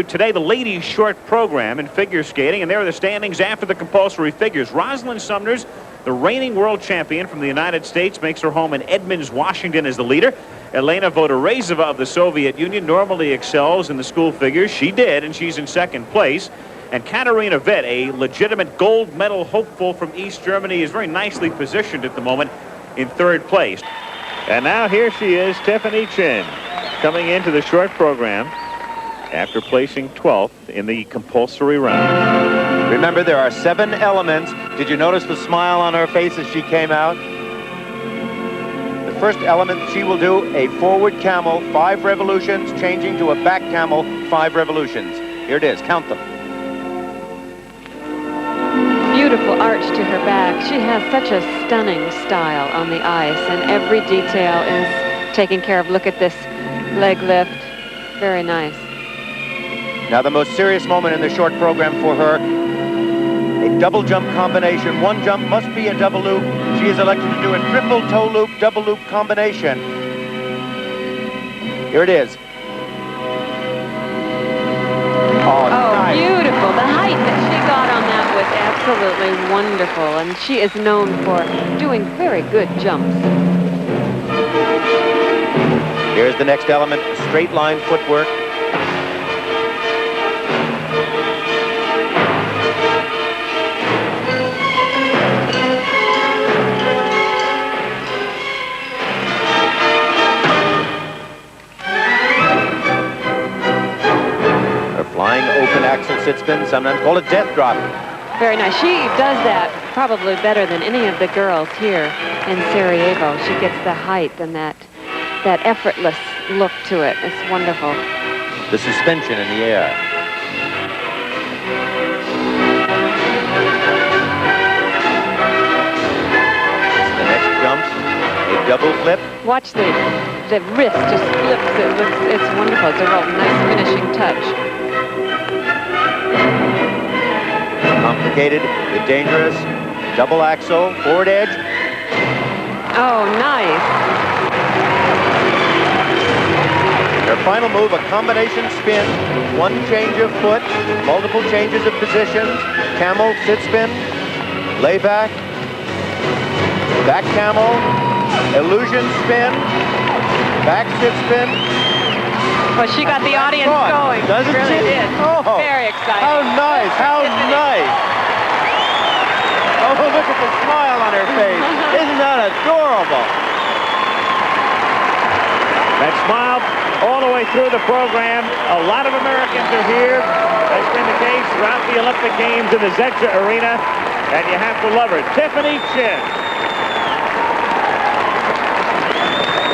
Today, the ladies' short program in figure skating, and there are the standings after the compulsory figures. Rosalynn Sumners, the reigning world champion from the United States, makes her home in Edmonds, Washington as the leader. Elena Vodorezova of the Soviet Union normally excels in the school figures. She did, and she's in second place. And Katarina Witt, a legitimate gold medal hopeful from East Germany, is very nicely positioned at the moment in third place. And now here she is, Tiffany Chin, coming into the short program after placing 12th in the compulsory round. Remember, there are 7 elements. Did you notice the smile on her face as she came out? The first element, she will do a forward camel, 5 revolutions, changing to a back camel, 5 revolutions. Here it is, count them. Beautiful arch to her back. She has such a stunning style on the ice, and every detail is taken care of. Look at this leg lift. Very nice. Now the most serious moment in the short program for her, a double jump combination. One jump must be a double loop. She is elected to do a triple toe loop, double loop combination. Here it is. Oh, nice. Beautiful. The height that she got on that was absolutely wonderful, and she is known for doing very good jumps. Here's the next element, straight line footwork. Flying open axel sit spin, sometimes called a death drop. Very nice. She does that probably better than any of the girls here in Sarajevo. She gets the height and that effortless look to it. It's wonderful. The suspension in the air. The next jump, a double flip. Watch the wrist just flips. It's wonderful. It's a real nice finishing touch. Complicated, the dangerous, double axel, forward edge. Oh, nice. Her final move, a combination spin, 1 change of foot, multiple changes of positions, camel, sit spin, lay back camel, illusion spin, back sit spin. Well, she got the audience going. Doesn't really she? Did. Oh, very exciting. How nice, how nice. Oh, look at the smile on her face. Isn't that adorable? That smile all the way through the program. A lot of Americans are here. That's been the case throughout the Olympic Games in the Zetcha Arena. And you have to love her. Tiffany Chin,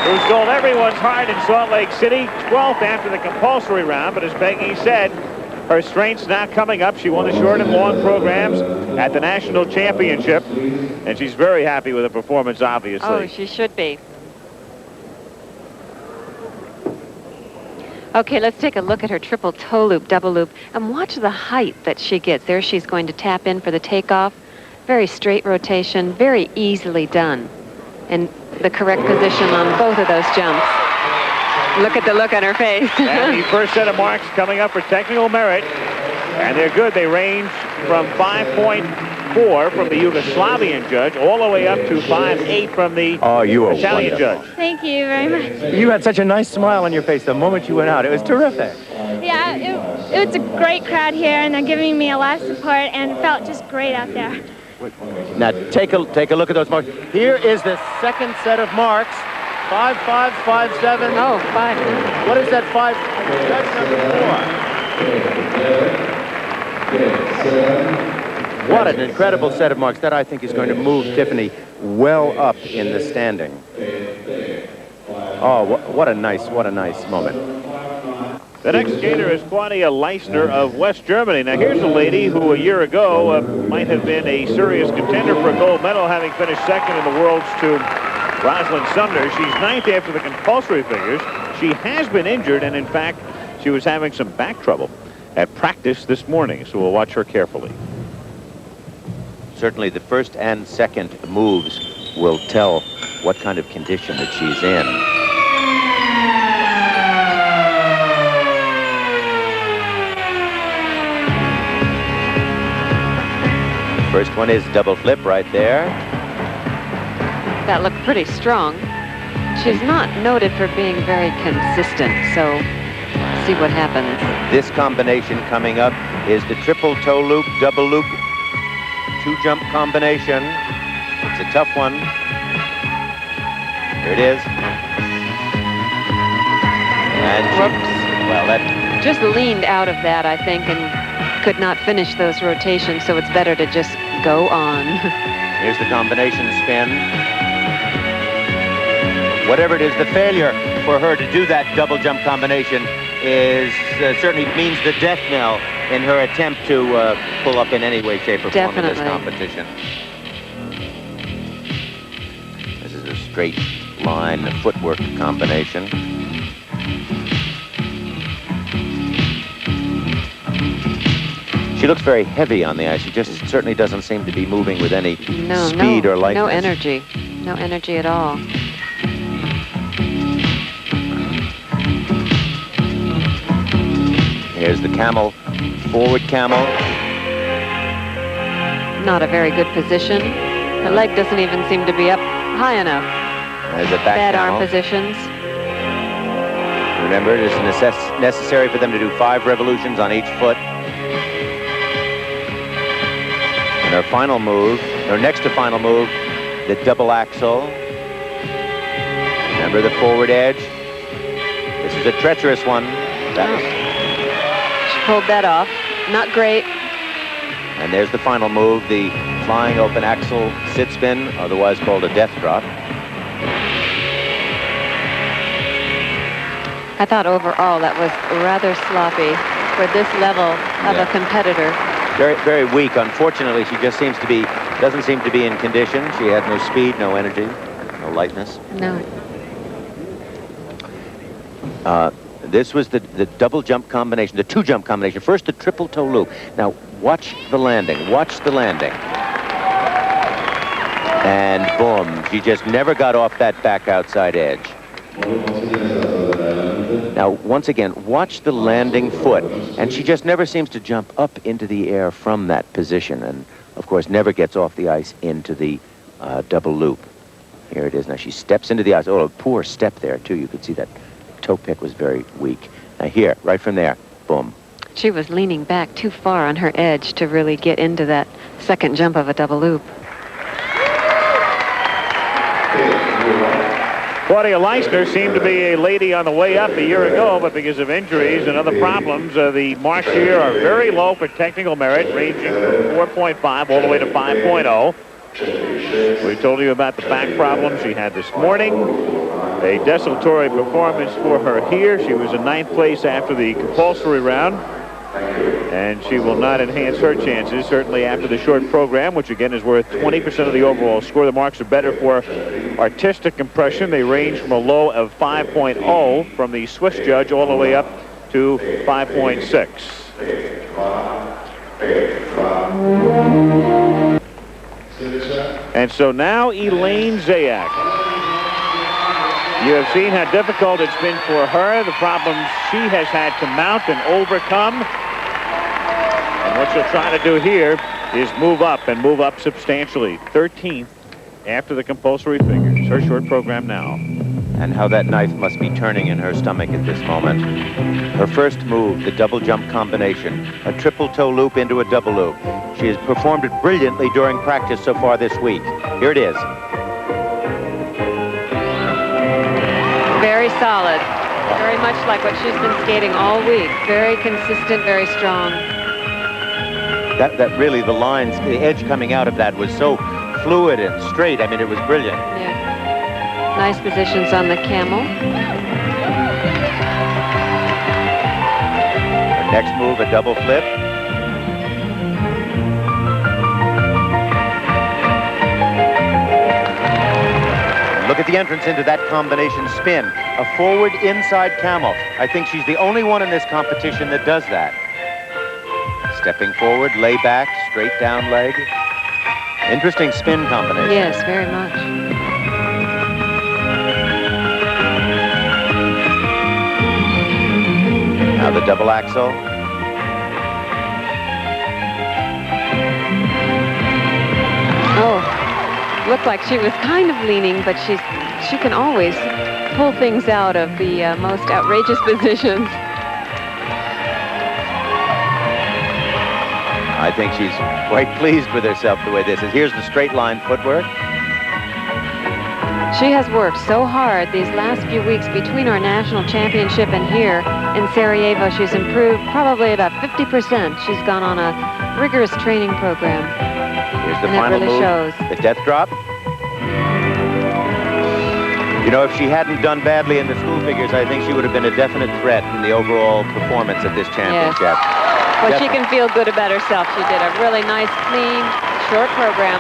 who stole everyone's heart in Salt Lake City, 12th after the compulsory round. But as Peggy said, her strength's now coming up. She won the short and long programs at the national championship, and she's very happy with her performance, obviously. Oh, she should be. Okay, let's take a look at her triple toe loop, double loop, and watch the height that she gets. There she's going to tap in for the takeoff. Very straight rotation, very easily done. And the correct position on both of those jumps. Look at the look on her face. And the first set of marks coming up for technical merit. And they're good. They range from 5.4 from the Yugoslavian judge all the way up to 5.8 from the Italian judge. Thank you very much. You had such a nice smile on your face the moment you went out. It was terrific. Yeah, it was a great crowd here, and they're giving me a lot of support, and it felt just great out there. Now take a look at those marks. Here is the second set of marks. 5, 5, 5, 7. Oh, 5. What is that 5? Judge number 4. What an incredible set of marks. That, I think, is going to move Tiffany well up in the standing. Oh, what a nice moment. The next skater is Claudia Leistner of West Germany. Now, here's a lady who a year ago might have been a serious contender for a gold medal, having finished second in the Worlds to Rosalynn Sumners. She's 9th after the compulsory figures. She has been injured, and in fact, she was having some back trouble at practice this morning, so we'll watch her carefully. Certainly the first and second moves will tell what kind of condition that she's in. First one is double flip right there. That looked pretty strong. She's not noted for being very consistent, so see what happens. This combination coming up is the triple toe loop, double loop, 2-jump combination. It's a tough one. Here it is. And well, that just leaned out of that, I think, and could not finish those rotations, so it's better to just go on. Here's the combination spin. Whatever it is, the failure for her to do that double jump combination is certainly means the death knell in her attempt to pull up in any way, shape, or form in this competition. This is a straight line footwork combination. She looks very heavy on the ice. She just certainly doesn't seem to be moving with any speed or lightness. No energy. No energy at all. Here's the camel, forward camel. Not a very good position. Her leg doesn't even seem to be up high enough. There's a back Bad camel. arm positions. Remember, it is necessary for them to do 5 revolutions on each foot. And her final move, or next to final move, the double axel. Remember the forward edge? This is a treacherous one. She pulled that off. Not great. And there's the final move, the flying open axel sit spin, otherwise called a death drop. I thought overall that was rather sloppy for this level of a competitor. Very, very weak. Unfortunately, she just doesn't seem to be in condition. She had no speed, no energy, no lightness. No. This was the double jump combination, the 2-jump combination. First, the triple toe loop. Now, watch the landing. Watch the landing. And boom, she just never got off that back outside edge. Now, once again, watch the landing foot. And she just never seems to jump up into the air from that position. And, of course, never gets off the ice into the double loop. Here it is. Now, she steps into the ice. Oh, a poor step there, too. You could see that toe pick was very weak. Now, here, right from there, boom. She was leaning back too far on her edge to really get into that second jump of a double loop. Claudia Leistner seemed to be a lady on the way up a year ago, but because of injuries and other problems, the marks here are very low for technical merit, ranging from 4.5 all the way to 5.0. We told you about the back problems she had this morning. A desultory performance for her here. She was in 9th place after the compulsory round, and she will not enhance her chances, certainly after the short program, which again is worth 20% of the overall score. The marks are better for artistic impression. They range from a low of 5.0 from the Swiss judge all the way up to 5.6. And so now Elaine Zayak. You have seen how difficult it's been for her, the problems she has had to mount and overcome. And what she'll try to do here is move up and move up substantially. 13th after the compulsory figures. Her short program now. And how that knife must be turning in her stomach at this moment. Her first move, the double jump combination, a triple toe loop into a double loop. She has performed it brilliantly during practice so far this week. Here it is. Very solid. Very much like what she's been skating all week. Very consistent, very strong. That really, the lines, the edge coming out of that was so fluid and straight. I mean, it was brilliant. Yeah. Nice positions on the camel. Her next move, a double flip. Look at the entrance into that combination spin. A forward inside camel. I think she's the only one in this competition that does that. Stepping forward, lay back, straight down leg. Interesting spin combination. Yes, very much. Now the double axel. looked like she was kind of leaning, but she can always pull things out of the most outrageous positions. I think she's quite pleased with herself the way this is. Here's the straight line footwork. She has worked so hard these last few weeks between our national championship and here in Sarajevo. She's improved probably about 50%. She's gone on a rigorous training program. Here's the and final it really move, shows. the death drop. You know, if she hadn't done badly in the school figures, I think she would have been a definite threat in the overall performance of this championship. Yes. Well, she can feel good about herself. She did a really nice, clean, short program.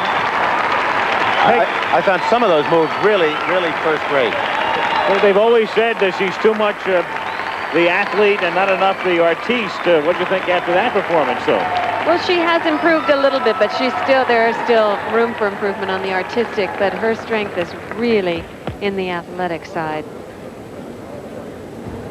I found some of those moves really, really first rate. Well, they've always said that she's too much the athlete and not enough the artiste. What do you think after that performance, though? Well, she has improved a little bit, but there is still room for improvement on the artistic, but her strength is really in the athletic side.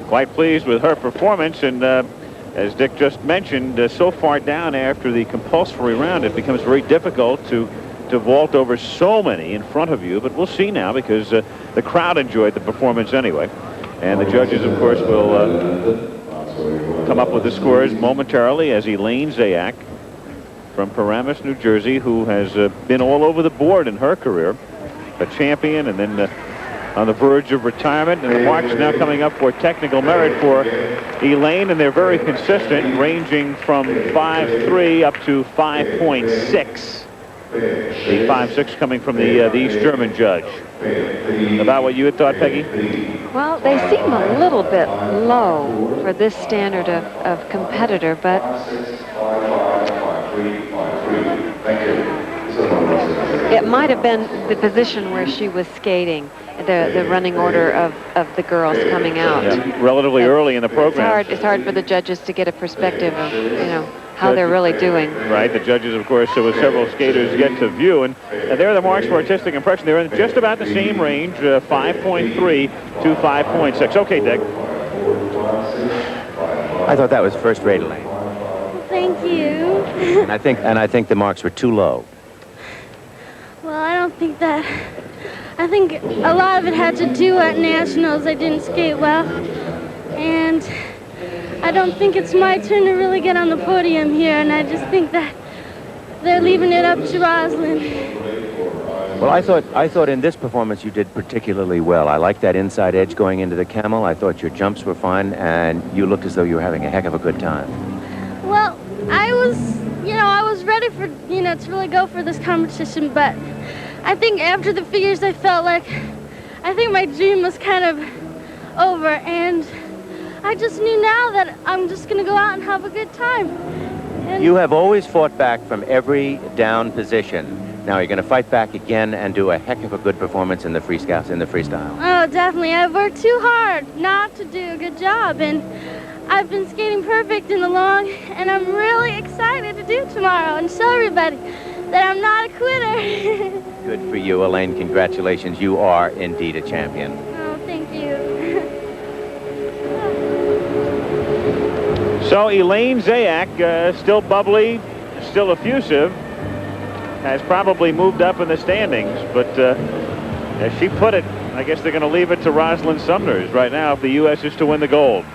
Quite pleased with her performance, and as Dick just mentioned, so far down after the compulsory round, it becomes very difficult to vault over so many in front of you, but we'll see now because the crowd enjoyed the performance anyway. And the judges, of course, will come up with the scores momentarily as Elaine Zayak from Paramus, New Jersey, who has been all over the board in her career, a champion and then on the verge of retirement. And the marks now coming up for technical merit for Elaine, and they're very consistent, ranging from 5.3 up to 5.6. The 5.6 coming from the East German judge. About what you had thought, Peggy? Well, they seem a little bit low for this standard of competitor, but it might have been the position where she was skating, the running order of the girls coming out. Yeah, relatively early in the program. It's hard for the judges to get a perspective of, how they're really doing. Right, the judges, of course, with several skaters yet to view, and there are the marks for artistic impression. They're in just about the same range, 5.3 to 5.6. Okay, Dick. I thought that was first rate, Elaine. Thank you. And I think the marks were too low. Well, I don't think that. I think a lot of it had to do at nationals. I didn't skate well, and I don't think it's my turn to really get on the podium here, and I just think that they're leaving it up to Rosalynn. Well, I thought in this performance you did particularly well. I liked that inside edge going into the camel. I thought your jumps were fine, and you looked as though you were having a heck of a good time. Well, I was ready for, to really go for this competition, but I think after the figures I felt like, I think my dream was kind of over, and I just knew now that I'm just going to go out and have a good time. And you have always fought back from every down position. Now you're going to fight back again and do a heck of a good performance in the freestyle. Oh, definitely. I've worked too hard not to do a good job, and I've been skating perfect in the long, and I'm really excited to do tomorrow and show everybody that I'm not a quitter. Good for you, Elaine. Congratulations. You are indeed a champion. Oh, thank you. So Elaine Zayak, still bubbly, still effusive, has probably moved up in the standings, but as she put it, I guess they're going to leave it to Rosalynn Sumners right now if the U.S. is to win the gold.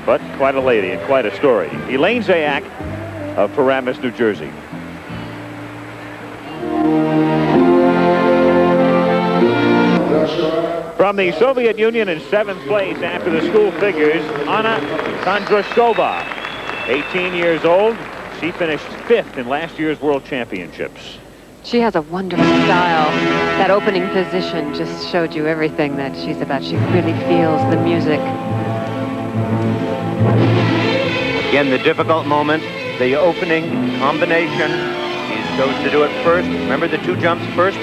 But quite a lady and quite a story. Elaine Zayak of Paramus, New Jersey. From the Soviet Union in 7th place after the school figures, Anna Kondrashova, 18 years old. She finished 5th in last year's World Championships. She has a wonderful style. That opening position just showed you everything that she's about. She really feels the music. Again, the difficult moment, the opening combination. She chose to do it first. Remember the 2 jumps first?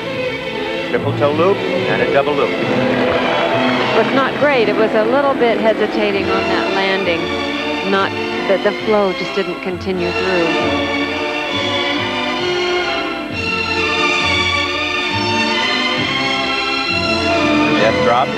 Triple toe loop and a double loop. It was not great. It was a little bit hesitating on that landing. Not that the flow just didn't continue through. Death drop.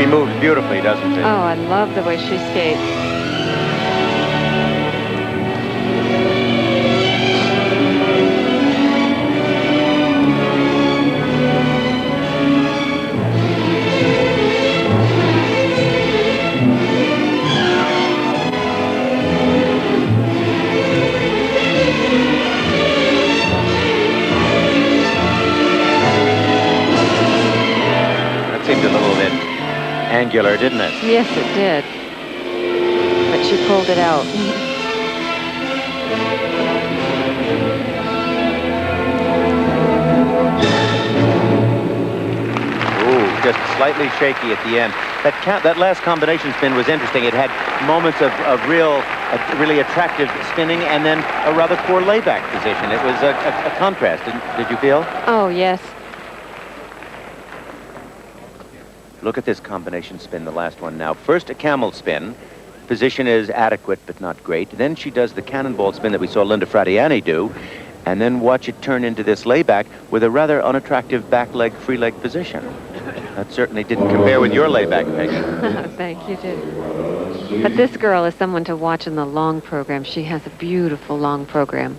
She moves beautifully, doesn't she? Oh, I love the way she skates. Seemed a little bit angular, didn't it? Yes, it did. But she pulled it out. Ooh, just slightly shaky at the end. That last combination spin was interesting. It had moments of really attractive spinning and then a rather poor layback position. It was a contrast, did you feel? Oh, yes. Look at this combination spin, the last one now. First, a camel spin. Position is adequate, but not great. Then she does the cannonball spin that we saw Linda Fratiani do. And then watch it turn into this layback with a rather unattractive back leg, free leg position. That certainly didn't compare with your layback, Peggy. Thank you, too. But this girl is someone to watch in the long program. She has a beautiful long program.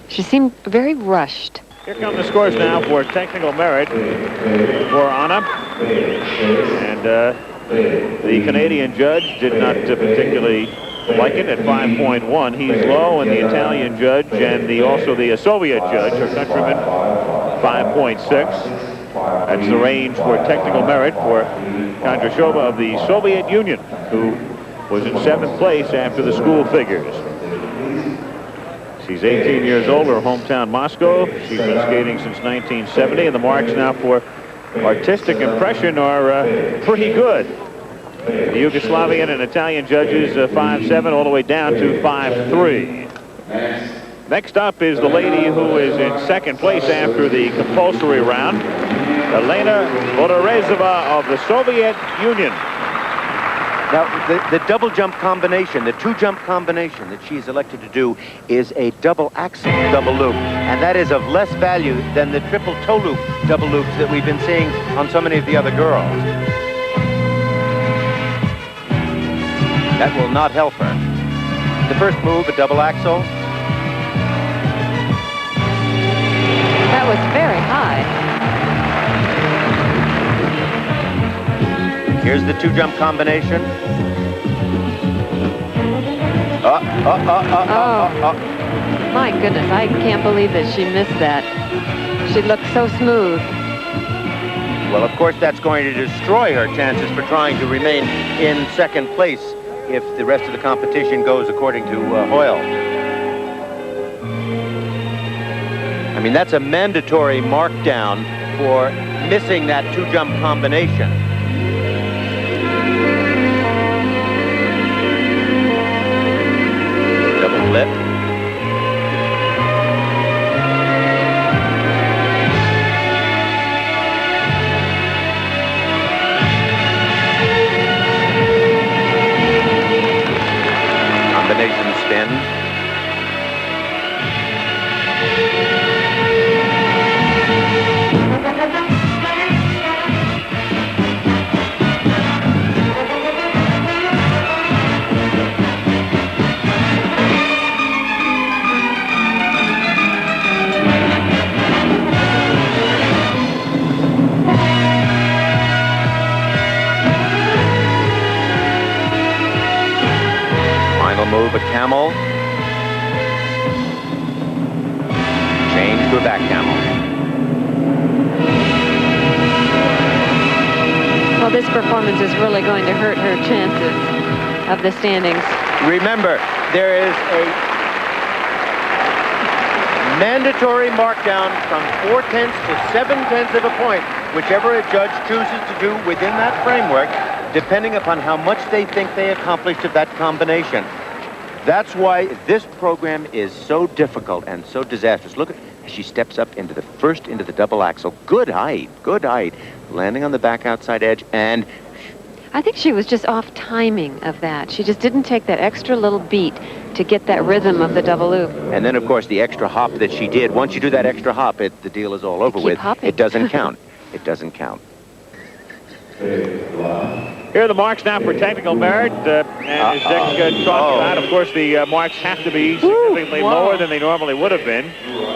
She seemed very rushed. Here come the scores now for technical merit for Anna. And the Canadian judge did not particularly like it at 5.1. He's low, and the Italian judge and also the Soviet judge, her countryman, 5.6. That's the range for technical merit for Kondrashova of the Soviet Union, who was in 7th place after the school figures. She's 18 years old, her hometown Moscow. She's been skating since 1970, and the marks now for artistic impression are pretty good. The Yugoslavian and Italian judges 5.7 all the way down to 5.3. Next up is the lady who is in 2nd place after the compulsory round, Elena Vodorezova of the Soviet Union. Now, the double jump combination, the 2-jump combination that she's elected to do is a double axel double loop, and that is of less value than the triple toe loop double loops that we've been seeing on so many of the other girls. That will not help her. The first move, a double axel. That was very high. Here's the 2-jump combination. My goodness, I can't believe that she missed that. She looked so smooth. Well, of course, that's going to destroy her chances for trying to remain in 2nd place if the rest of the competition goes according to Hoyle. I mean, that's a mandatory markdown for missing that 2-jump combination. Double flip. Combination spin. Move a camel. Change to a back camel. Well, this performance is really going to hurt her chances of the standings. Remember, there is a mandatory markdown from 4/10 to 7/10 of a point, whichever a judge chooses to do within that framework, depending upon how much they think they accomplished of that combination. That's why this program is so difficult and so disastrous. Look at as she steps up into the double axel. Good height, landing on the back outside edge, and I think she was just off timing of that. She just didn't take that extra little beat to get that rhythm of the double loop. And then, of course, the extra hop that she did. Once you do that extra hop, the deal is all over with. Hopping. It doesn't count. It doesn't count. Here are the marks now for technical merit. And as Dick talked about, of course, the marks have to be significantly lower than they normally would have been.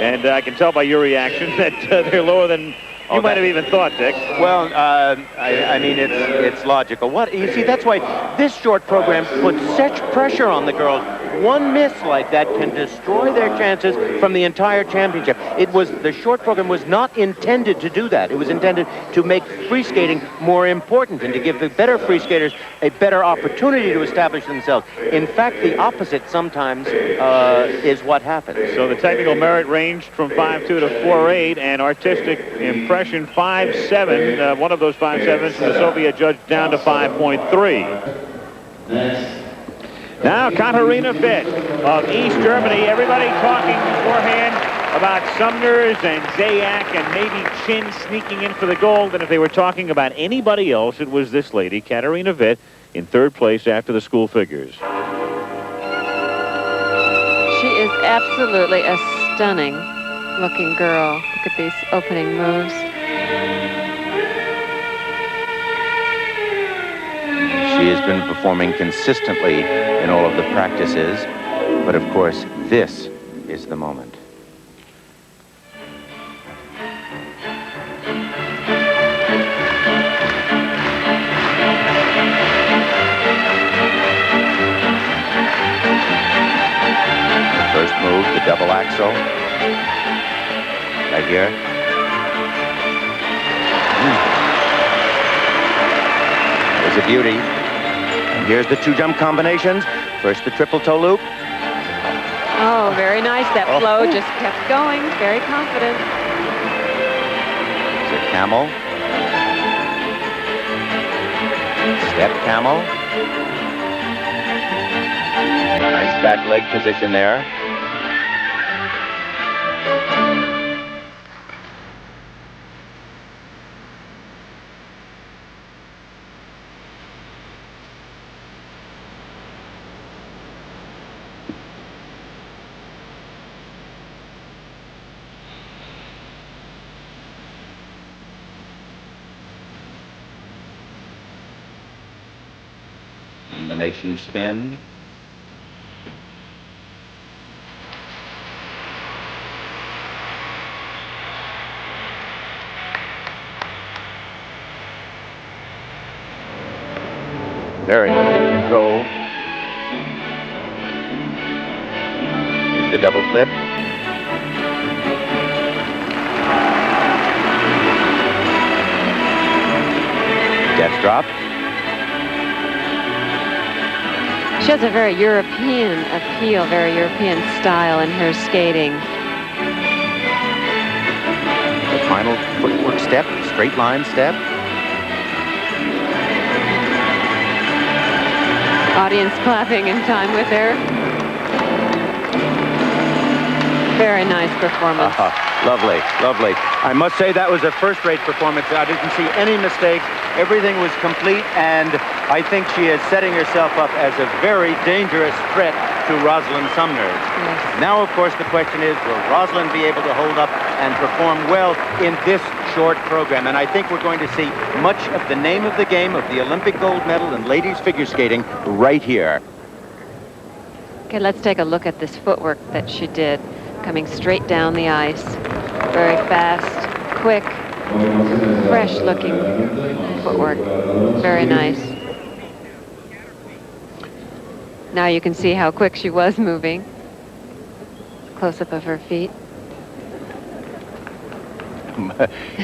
And I can tell by your reaction that they're lower than you might have even thought, Dick. Well, I mean, it's logical. You see, that's why this short program puts such pressure on the girls. One miss like that can destroy their chances from the entire championship. The short program was not intended to do that. It was intended to make free skating more important and to give the better free skaters a better opportunity to establish themselves. In fact, the opposite sometimes is what happens. So the technical merit ranged from 5.2 to 4.8, and artistic impression 5.7. One of those 5.7s from the Soviet judge down to 5.3. Next. Now Katarina Witt of East Germany. Everybody talking beforehand about Sumners and Zayak and maybe Chin sneaking in for the gold. And if they were talking about anybody else, it was this lady, Katarina Witt, in third place after the school figures. She is absolutely a stunning looking girl. Look at these opening moves. She has been performing consistently in all of the practices, but of course, this is the moment. The first move, the double axel, right here. There's a beauty. Here's the two jump combinations. First the triple toe loop. Oh, very nice. That flow just kept going. Very confident. There's a camel. Step camel. Nice back leg position there. Combination spin. Very good control. Here's the double flip. Death drop. She has a very European appeal, very European style in her skating. The final footwork step, straight line step. Audience clapping in time with her. Very nice performance. Lovely, lovely. I must say that was a first-rate performance. I didn't see any mistakes. Everything was complete, and I think she is setting herself up as a very dangerous threat to Rosalynn Sumners. Yes. Now, of course, the question is, will Rosalynn be able to hold up and perform well in this short program? And I think we're going to see much of the name of the game of the Olympic gold medal in ladies figure skating right here. Okay, let's take a look at this footwork that she did, coming straight down the ice. Very fast, quick, fresh-looking footwork. Very nice. Now you can see how quick she was moving. Close-up of her feet.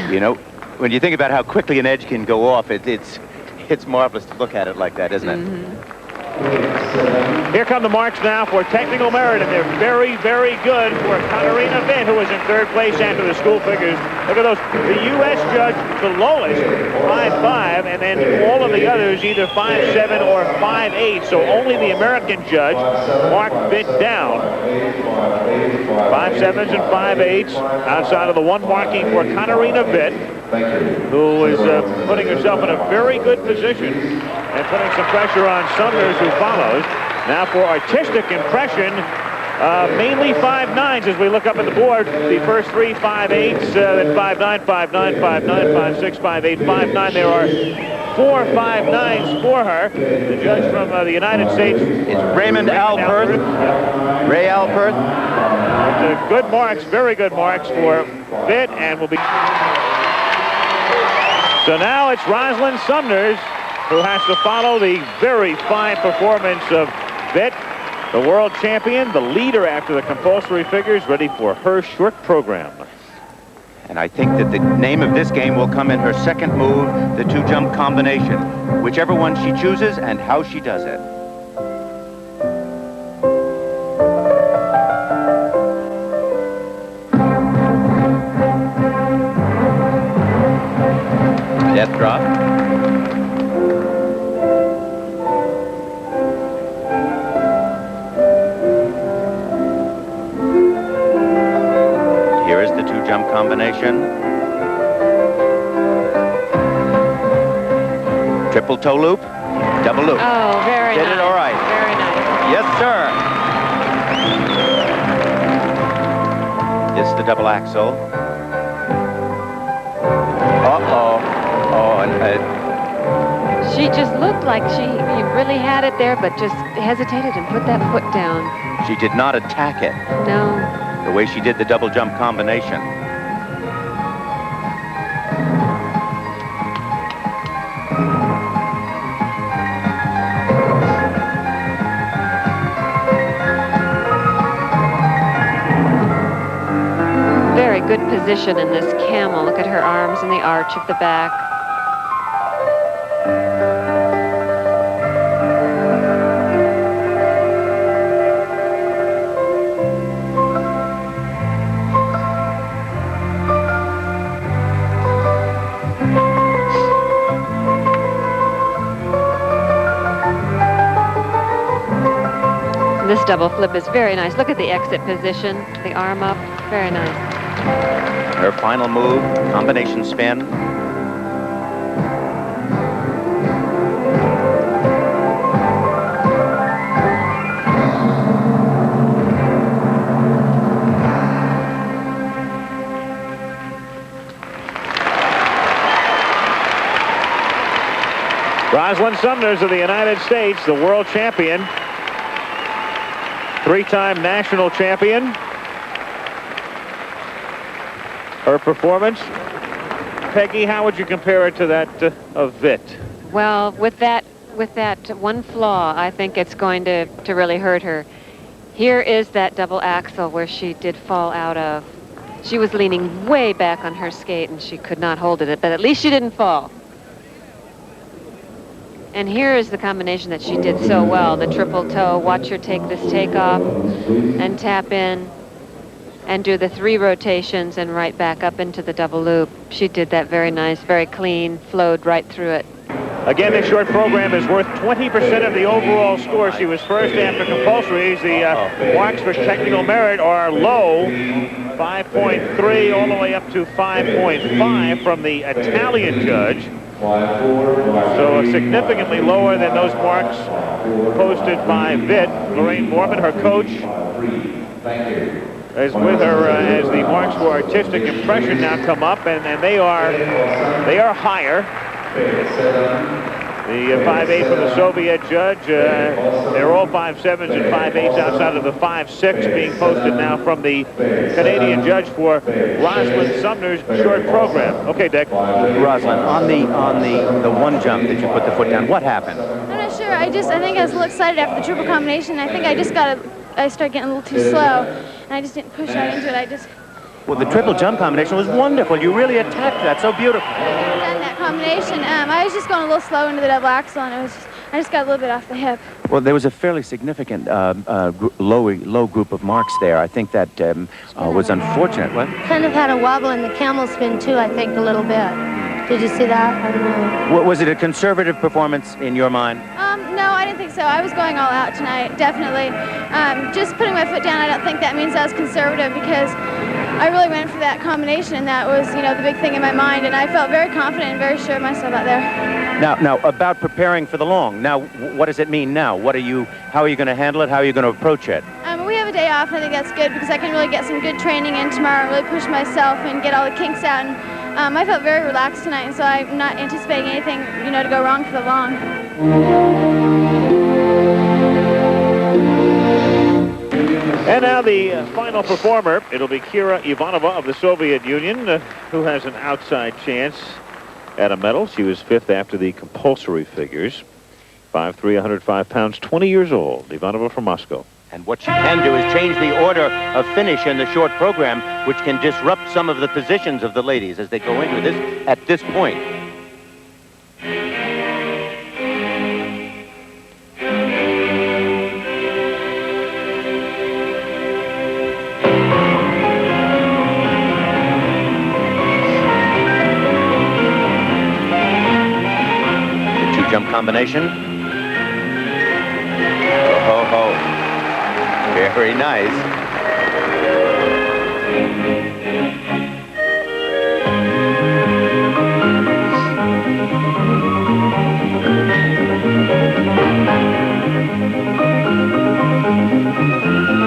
You know, when you think about how quickly an edge can go off, it's marvelous to look at it like that, isn't it? Mm-hmm. Here come the marks now for technical merit, and they're very, very good for Katarina Witt, who was in third place after the school figures. Look at those. The U.S. judge, the lowest, 5.5, and then all of the others either 5.7 or 5.8. So only the American judge marked Witt down. 5.7s and 5.8s outside of the one marking for Katarina Witt, who is putting herself in a very good position and putting some pressure on Sumners, who follows. Now for artistic impression, mainly 5.9s as we look up at the board. The first three 5.8s, then 5.9, 5.9, 5.9, 5.6, 5.8, 5.9. There are 4.59 for her. The judge from the United States is Raymond Alpert. Ray Alpert. Good marks, very good marks for Witt, and will be. So now it's Rosalynn Sumners who has to follow the very fine performance of Witt, the world champion, the leader after the compulsory figures, ready for her short program. And I think that the name of this game will come in her second move, the two-jump combination. Whichever one she chooses and how she does it. Death drop. Here is the two-jump combination. Triple toe loop, double loop. Oh, very nice. Did it all right. Very nice. Yes, sir. This is the double axel. Uh-oh. Oh, and she just looked like she really had it there, but just hesitated and put that foot down. she did not attack it. No. The way she did the double jump combination. Very good position in this camel. Look at her arms and the arch of the back. This double flip is very nice. Look at the exit position, the arm up, very nice. Her final move, combination spin. Rosalynn Sumners of the United States, the world champion. Three-time national champion. Her performance, Peggy, how would you compare it to that of Witt? Well, with that one flaw, I think it's going to really hurt her. Here is that double axel where she did fall out of. She was leaning way back on her skate and she could not hold it, but at least she didn't fall. And here is the combination that she did so well, the triple toe. Watch her take this takeoff and tap in and do the 3 rotations and right back up into the double loop. She did that very nice, very clean, flowed right through it. Again, this short program is worth 20% of the overall score. She was first after compulsories. The marks for technical merit are low, 5.3 all the way up to 5.5 from the Italian judge. So significantly lower than those marks posted by Witt. Lorraine Mormon, her coach, is with her as the marks for artistic impression now come up, and they are higher. The 5.8 from the Soviet judge, they're all 5.7s and 5.8s outside of the 5.6 being posted now from the Canadian judge for Rosalynn Sumners' short program. Okay, Dick. Rosalynn, on the one jump that you put the foot down, what happened? I'm not sure. I think I was a little excited after the triple combination. I think I started getting a little too slow, and I just didn't push out into it. Well, the triple jump combination was wonderful. You really attacked that so beautiful. Done that combination. I was just going a little slow into the double axel, and I just got a little bit off the hip. Well, there was a fairly significant low group of marks there. I think that was unfortunate. What? Kind of had a wobble in the camel spin too, I think, a little bit. Did you see that? I don't know. Was it a conservative performance in your mind? No, I didn't think so. I was going all out tonight, definitely. Just putting my foot down, I don't think that means I was conservative, because I really went for that combination, and that was, the big thing in my mind, and I felt very confident and very sure of myself out there. Now, about preparing for the long. Now, what does it mean now? How are you going to handle it? How are you going to approach it? We have a day off, and I think that's good, because I can really get some good training in tomorrow and really push myself and get all the kinks out and I felt very relaxed tonight, so I'm not anticipating anything, you know, to go wrong for the long. And now the final performer. It'll be Kira Ivanova of the Soviet Union, who has an outside chance at a medal. She was 5th after the compulsory figures. 5'3", 105 pounds, 20 years old. Ivanova from Moscow. And what she can do is change the order of finish in the short program, which can disrupt some of the positions of the ladies as they go into this at this point. The two-jump combination. Oh, ho, ho. Very nice.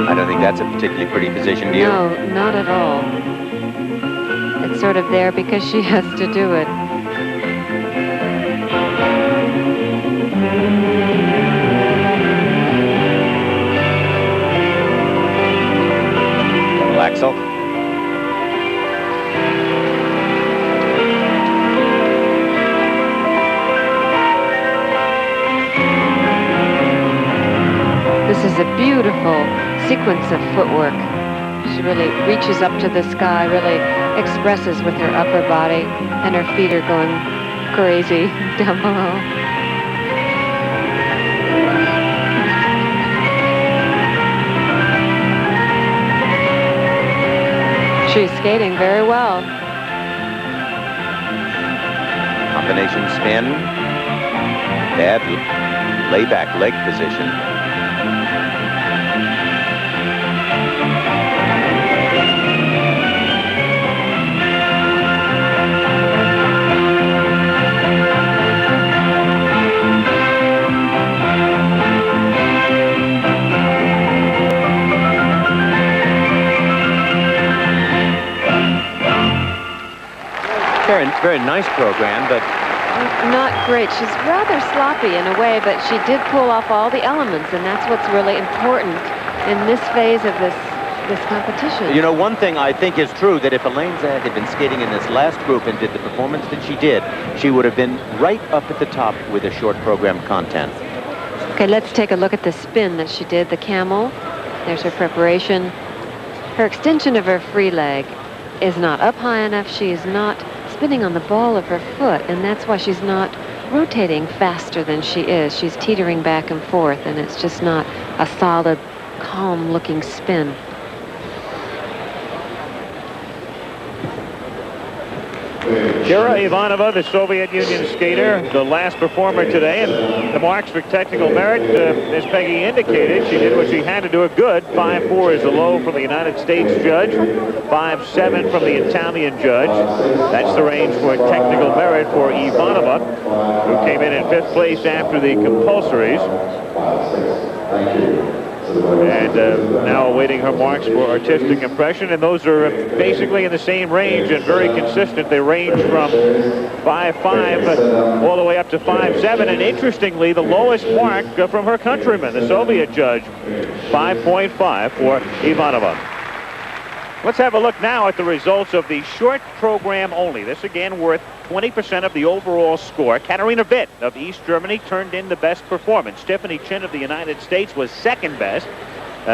I don't think that's a particularly pretty position, do you? No, not at all. It's sort of there because she has to do it. Axel. This is a beautiful sequence of footwork. She really reaches up to the sky, really expresses with her upper body, and her feet are going crazy down below. She's skating very well. Combination spin. Bad layback leg position. Very nice program, but not great. She's rather sloppy in a way, but she did pull off all the elements, and that's what's really important in this phase of this competition. You know, one thing I think is true, that if Elaine Zayak had been skating in this last group and did the performance that she did, she would have been right up at the top with a short program content. Okay, let's take a look at the spin that she did, the camel. There's her preparation. Her extension of her free leg is not up high enough. She is not spinning on the ball of her foot, and that's why she's not rotating faster than she is. She's teetering back and forth, and it's just not a solid, calm-looking spin. Kira Ivanova, the Soviet Union skater, the last performer today, and the marks for technical merit, as Peggy indicated, she did what she had to do. A good 5'4" is the low from the United States judge, 5'7" from the Italian judge. That's the range for technical merit for Ivanova, who came in 5th place after the compulsories. And now awaiting her marks for artistic impression, and those are basically in the same range and very consistent. They range from 5'5" all the way up to 5'7", and interestingly, the lowest mark from her countryman, the Soviet judge, 5.5 for Ivanova. Let's have a look now at the results of the short program only. This again worth 20% of the overall score. Katarina Witt of East Germany turned in the best performance. Tiffany Chin of the United States was second best.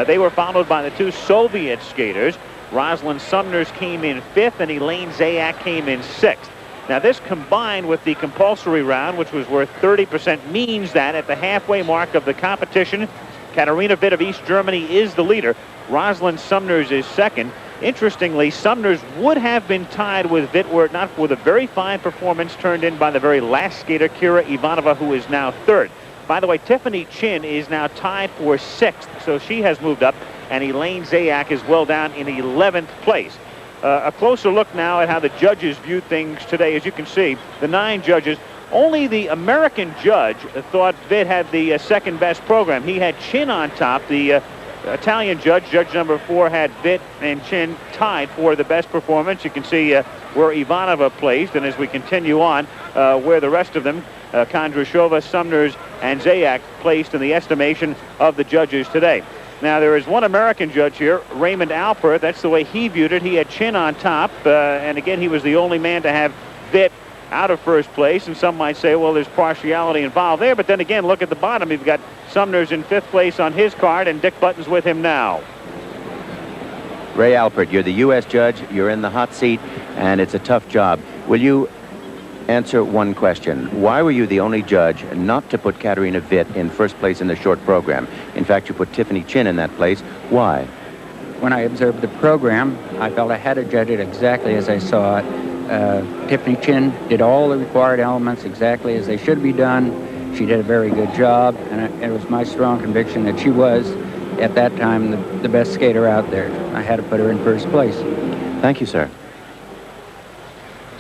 They were followed by the two Soviet skaters. Rosalynn Sumners came in 5th, and Elaine Zayak came in 6th. Now this combined with the compulsory round, which was worth 30%, means that at the halfway mark of the competition, Katarina Witt of East Germany is the leader. Rosalynn Sumners is second. Interestingly, Sumners would have been tied with Witt were it not for the very fine performance turned in by the very last skater, Kira Ivanova, who is now 3rd. By the way, Tiffany Chin is now tied for 6th, so she has moved up, and Elaine Zayak is well down in 11th place. A closer look now at how the judges viewed things today. As you can see, the 9 judges, only the American judge thought Witt had the second best program. He had Chin on top, the Italian judge number 4, had Witt and Chin tied for the best performance. You can see where Ivanova placed, and as we continue on, where the rest of them, Kondrashova, Sumners, and Zayak, placed in the estimation of the judges today. Now, there is one American judge here, Raymond Alpert. That's the way he viewed it. He had Chin on top, and again, he was the only man to have Witt out of first place, and some might say, well, there's partiality involved there, but then again, look at the bottom. You've got Sumners in 5th place on his card, and Dick Button's with him now. Ray Alpert, you're the U.S. judge, you're in the hot seat, and it's a tough job. Will you answer one question? Why were you the only judge not to put Katarina Witt in first place in the short program? In fact, you put Tiffany Chin in that place. Why? When I observed the program, I felt I had to judge it exactly as I saw it. Tiffany Chin did all the required elements exactly as they should be done. She did a very good job, and it was my strong conviction that she was, at that time, the best skater out there. I had to put her in first place. Thank you, sir.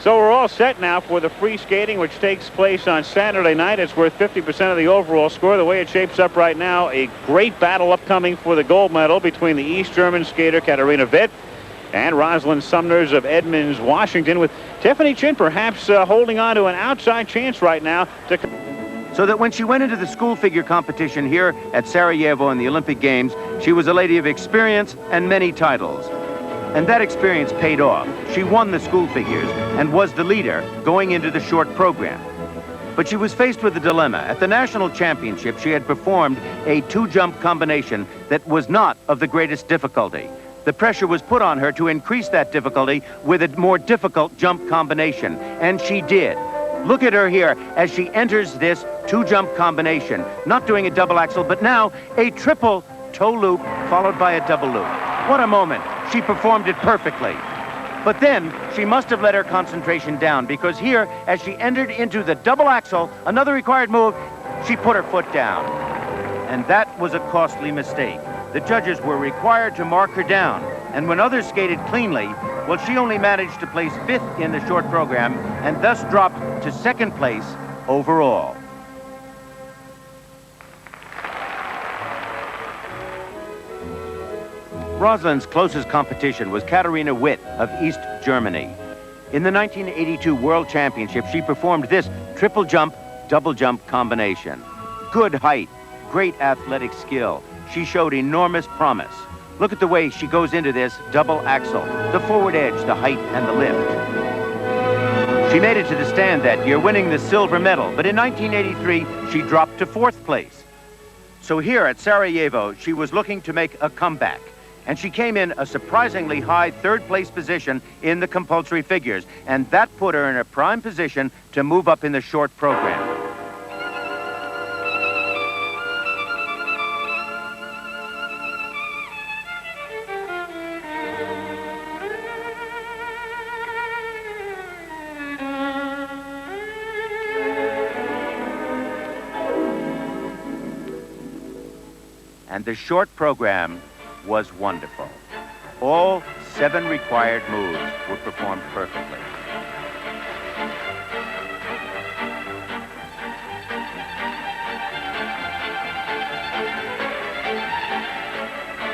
So we're all set now for the free skating, which takes place on Saturday night. It's worth 50% of the overall score. The way it shapes up right now, a great battle upcoming for the gold medal between the East German skater Katarina Witt and Rosalynn Sumners of Edmonds, Washington, with Tiffany Chin perhaps holding on to an outside chance right now to... So that when she went into the school figure competition here at Sarajevo in the Olympic Games, she was a lady of experience and many titles. And that experience paid off. She won the school figures and was the leader going into the short program. But she was faced with a dilemma. At the national championship, she had performed a 2-jump combination that was not of the greatest difficulty. The pressure was put on her to increase that difficulty with a more difficult jump combination, and she did. Look at her here as she enters this 2-jump combination, not doing a double axel, but now a triple toe loop followed by a double loop. What a moment. She performed it perfectly. But then she must have let her concentration down, because here, as she entered into the double axel, another required move, she put her foot down. And that was a costly mistake. The judges were required to mark her down, and when others skated cleanly, well, she only managed to place 5th in the short program and thus dropped to 2nd place overall. Rosalynn's closest competition was Katarina Witt of East Germany. In the 1982 World Championship, she performed this triple jump, double jump combination. Good height, great athletic skill. She showed enormous promise. Look at the way she goes into this double axel, the forward edge, the height, and the lift. She made it to the stand that year, winning the silver medal, but in 1983, she dropped to 4th place. So here at Sarajevo, she was looking to make a comeback, and she came in a surprisingly high 3rd place position in the compulsory figures, and that put her in a prime position to move up in the short program. And the short program was wonderful. All 7 required moves were performed perfectly.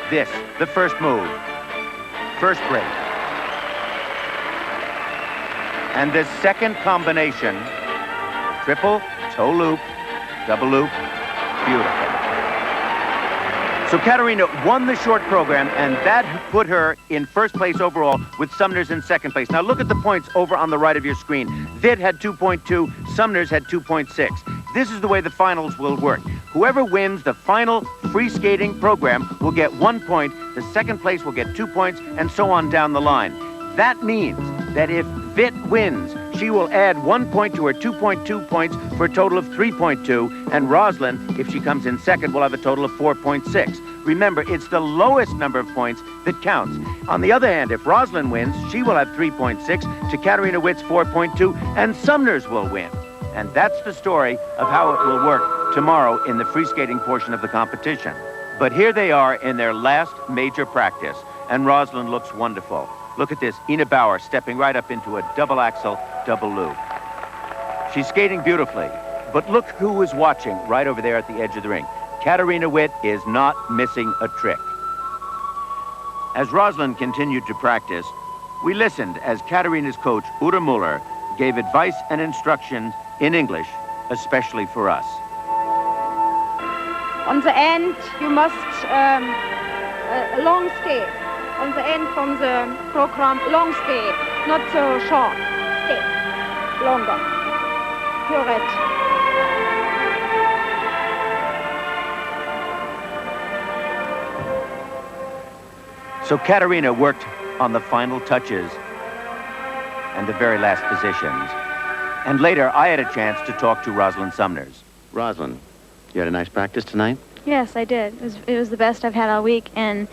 This, the first move, first break. And the second combination, triple, toe loop, double loop, beautiful. So Katarina won the short program, and that put her in 1st place overall, with Sumners in 2nd place. Now look at the points over on the right of your screen. Witt had 2.2, Sumners had 2.6. This is the way the finals will work. Whoever wins the final free skating program will get 1 point, the 2nd place will get 2 points, and so on down the line. That means that if Witt wins, she will add 1 point to her 2.2 points for a total of 3.2, and Rosalynn, if she comes in 2nd, will have a total of 4.6. Remember, it's the lowest number of points that counts. On the other hand, if Rosalynn wins, she will have 3.6 to Katarina Witt's 4.2, and Sumners will win. And that's the story of how it will work tomorrow in the free skating portion of the competition. But here they are in their last major practice, and Rosalynn looks wonderful. Look at this, Ina Bauer stepping right up into a double axel, double loop. She's skating beautifully, but look who is watching right over there at the edge of the ring. Katarina Witt is not missing a trick. As Rosalynn continued to practice, we listened as Katarina's coach, Uta Muller, gave advice and instruction in English, especially for us. On the end, you must long stay. On the end from the program, long stay, not so short. Stay longer. Correct. So Katarina worked on the final touches and the very last positions. And later, I had a chance to talk to Rosalynn Sumners. Rosalynn, you had a nice practice tonight? Yes, I did. It was the best I've had all week, and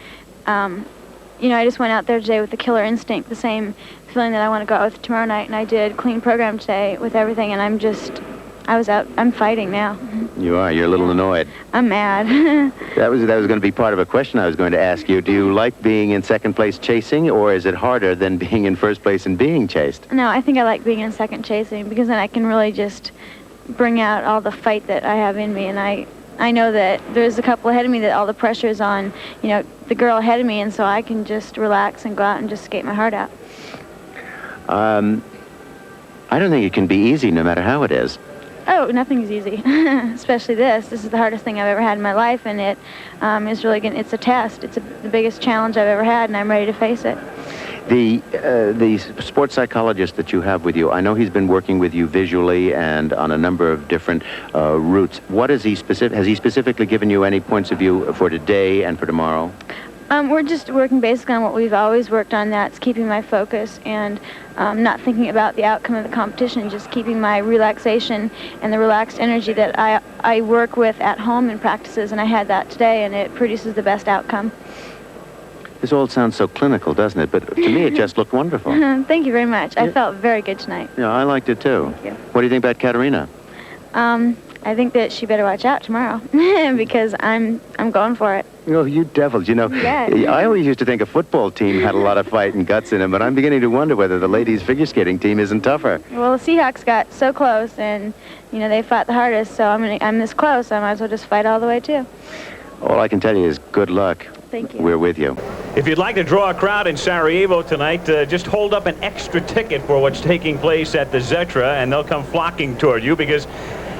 you know, I just went out there today with the killer instinct, the same feeling that I want to go out with tomorrow night, and I did clean program today with everything, and I'm fighting now. You are. You're a little annoyed. I'm mad. That was going to be part of a question I was going to ask you. Do you like being in second place chasing, or is it harder than being in first place and being chased? No, I think I like being in second chasing, because then I can really just bring out all the fight that I have in me, and I know that there's a couple ahead of me that all the pressure is on, you know, the girl ahead of me, and so I can just relax and go out and just skate my heart out. I don't think it can be easy no matter how it is. Oh, nothing's easy, especially this. This is the hardest thing I've ever had in my life, and it is really it's a test. It's the biggest challenge I've ever had, and I'm ready to face it. The sports psychologist that you have with you, I know he's been working with you visually and on a number of different routes. What is he has he specifically given you any points of view for today and for tomorrow? We're just working basically on what we've always worked on. That's keeping my focus and not thinking about the outcome of the competition, just keeping my relaxation and the relaxed energy that I work with at home in practices, and I had that today, and it produces the best outcome. This all sounds so clinical, doesn't it? But to me, it just looked wonderful. Thank you very much. I felt very good tonight. Yeah, I liked it too. Thank you. What do you think about Katarina? I think that she better watch out tomorrow because I'm going for it. Oh, you devils. You know, Yes. I always used to think a football team had a lot of fight and guts in them, but I'm beginning to wonder whether the ladies figure skating team isn't tougher. Well, the Seahawks got so close, and, you know, they fought the hardest, so I'm this close. I might as well just fight all the way, too. All I can tell you is good luck. Thank you. We're with you. If you'd like to draw a crowd in Sarajevo tonight, just hold up an extra ticket for what's taking place at the Zetra, and they'll come flocking toward you, because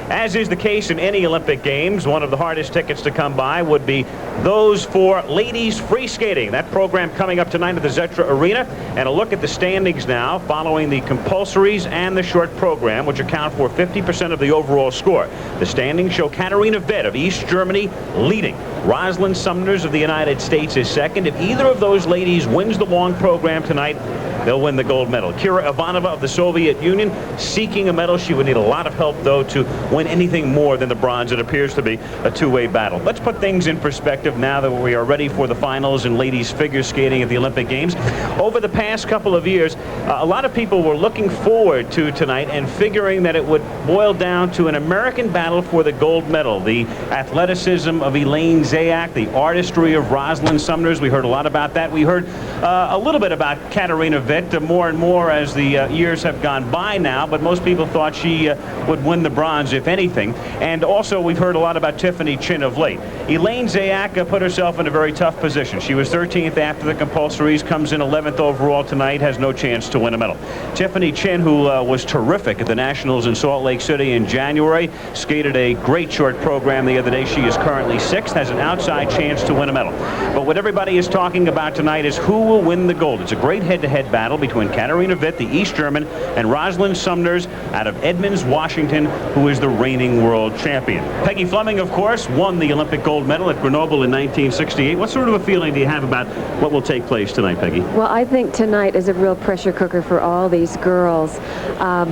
as is the case in any Olympic Games, one of the hardest tickets to come by would be those for ladies free skating. That program coming up tonight at the Zetra Arena. And a look at the standings now following the compulsories and the short program, which account for 50% of the overall score. The standings show Katarina Witt of East Germany leading. Rosalynn Sumners of the United States is second. If either of those ladies wins the long program tonight, they'll win the gold medal. Ivanova of the Soviet Union seeking a medal. She would need a lot of help, though, to win anything more than the bronze. It appears to be a two-way battle. Let's put things in perspective now that we are ready for the finals in ladies figure skating at the Olympic Games. Over the past couple of years, a lot of people were looking forward to tonight and figuring that it would boil down to an American battle for the gold medal. The athleticism of Elaine Zayak, the artistry of Rosalynn Sumners. We heard a lot about that. We heard a little bit about Katarina Witt more and more as the years have gone by now, but most people thought she would win the bronze, if anything. And also, we've heard a lot about Tiffany Chin of late. Elaine Zayak put herself in a very tough position. She was 13th after the compulsories, comes in 11th overall tonight, has no chance to win a medal. Tiffany Chin, who was terrific at the Nationals in Salt Lake City in January, skated a great short program the other day. She is currently 6th, has an outside chance to win a medal. But what everybody is talking about tonight is who will win the gold. It's a great head-to-head battle between Katarina Witt, the East German, and Rosalynn Sumners out of Edmonds, Washington, who is the reigning world champion. Peggy Fleming, of course, won the Olympic gold medal at Grenoble in 1968. What sort of a feeling do you have about what will take place tonight, Peggy? Well, I think tonight is a real pressure cooker for all these girls.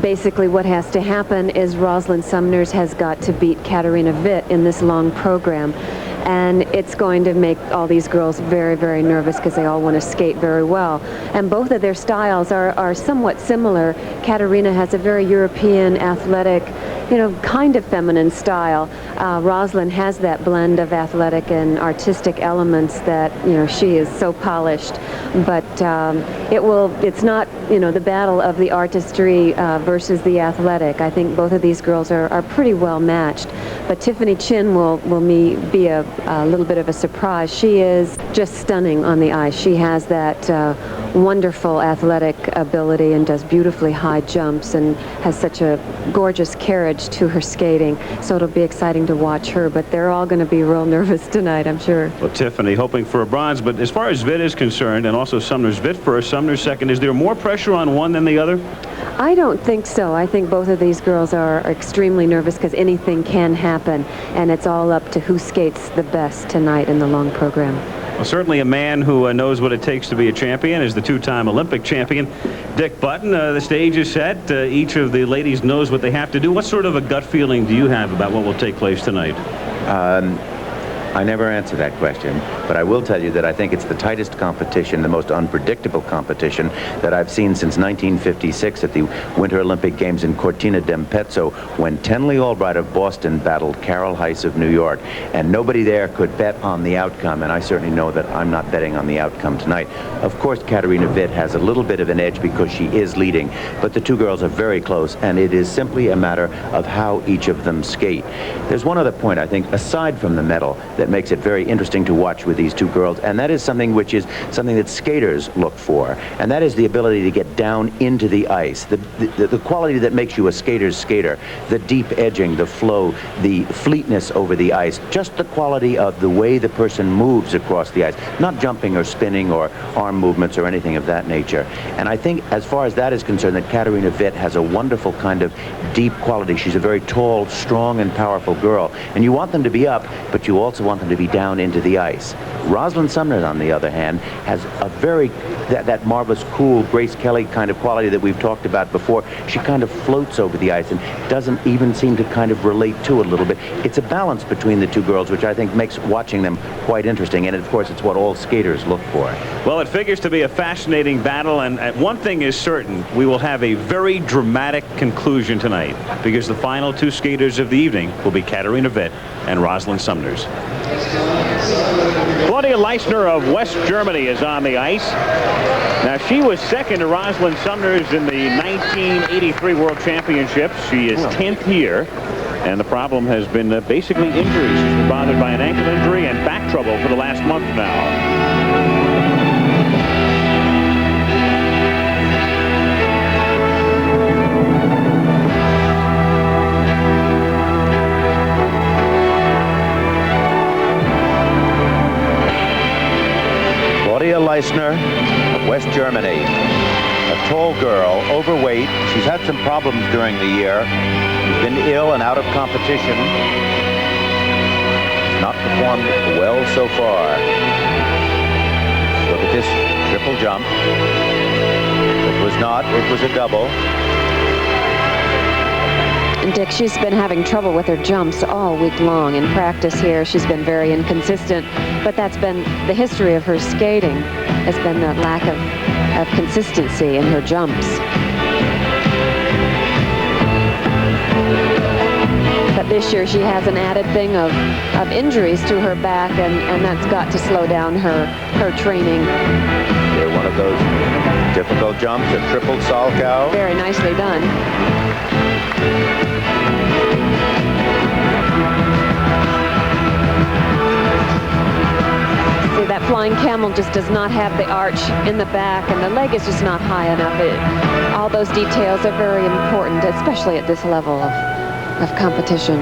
Basically, what has to happen is Rosalynn Sumners has got to beat Katarina Witt in this long program. And it's going to make all these girls very, very nervous because they all want to skate very well. And both of their styles are somewhat similar. Katarina has a very European, athletic, you know, kind of feminine style. Rosalynn has that blend of athletic and artistic elements that, you know, she is so polished. But it's not, you know, the battle of the artistry versus the athletic. I think both of these girls are pretty well matched. But Tiffany Chin will be a a little bit of a surprise. She is just stunning on the ice. She has that wonderful athletic ability and does beautifully high jumps and has such a gorgeous carriage to her skating. So it'll be exciting to watch her, but they're all going to be real nervous tonight, I'm sure. Well, Tiffany hoping for a bronze, but as far as Witt is concerned, and also Sumners, Witt first, Sumners second, is there more pressure on one than the other? I don't think so. I think both of these girls are extremely nervous because anything can happen, and it's all up to who skates the best tonight in the long program. Well, certainly a man who knows what it takes to be a champion is the two-time Olympic champion, Dick Button. The stage is set. Each of the ladies knows what they have to do. What sort of a gut feeling do you have about what will take place tonight? I never answer that question, but I will tell you that I think it's the tightest competition, the most unpredictable competition that I've seen since 1956 at the Winter Olympic Games in Cortina d'Ampezzo, when Tenley Albright of Boston battled Carol Heiss of New York, and nobody there could bet on the outcome, and I certainly know that I'm not betting on the outcome tonight. Of course, Katarina Witt has a little bit of an edge because she is leading, but the two girls are very close, and it is simply a matter of how each of them skate. There's one other point, I think, aside from the medal, that makes it very interesting to watch with these two girls, and that is something that skaters look for, and that is the ability to get down into the ice, the quality that makes you a skater's skater, the deep edging, the flow, the fleetness over the ice, just the quality of the way the person moves across the ice, not jumping or spinning or arm movements or anything of that nature. And I think as far as that is concerned, that Katarina Witt has a wonderful kind of deep quality. She's a very tall, strong, and powerful girl, and you want them to be up, but you also want them to be down into the ice. Rosalynn Sumners, on the other hand, has a very, that marvelous, cool, Grace Kelly kind of quality that we've talked about before. She kind of floats over the ice and doesn't even seem to kind of relate to it a little bit. It's a balance between the two girls, which I think makes watching them quite interesting, and of course it's what all skaters look for. Well, it figures to be a fascinating battle, and one thing is certain, we will have a very dramatic conclusion tonight, because the final two skaters of the evening will be Katarina Witt and Rosalynn Sumners. Claudia Leistner of West Germany is on the ice. Now, she was second to Rosalynn Sumners in the 1983 World Championships. She is 10th here, and the problem has been basically injuries. She's been bothered by an ankle injury and back trouble for the last month now. Claudia Leistner of West Germany, a tall girl, overweight. She's had some problems during the year. She's been ill and out of competition. Not performed well so far. Look at this triple jump. It was not, it was a double. Dick, she's been having trouble with her jumps all week long. In practice here, she's been very inconsistent, but that's been the history of her skating, has been that lack of consistency in her jumps. But this year she has an added thing of injuries to her back, and that's got to slow down her training. Here, one of those difficult jumps, a triple Salchow. Very nicely done. See, that flying camel just does not have the arch in the back, and the leg is just not high enough. All those details are very important, especially at this level of competition.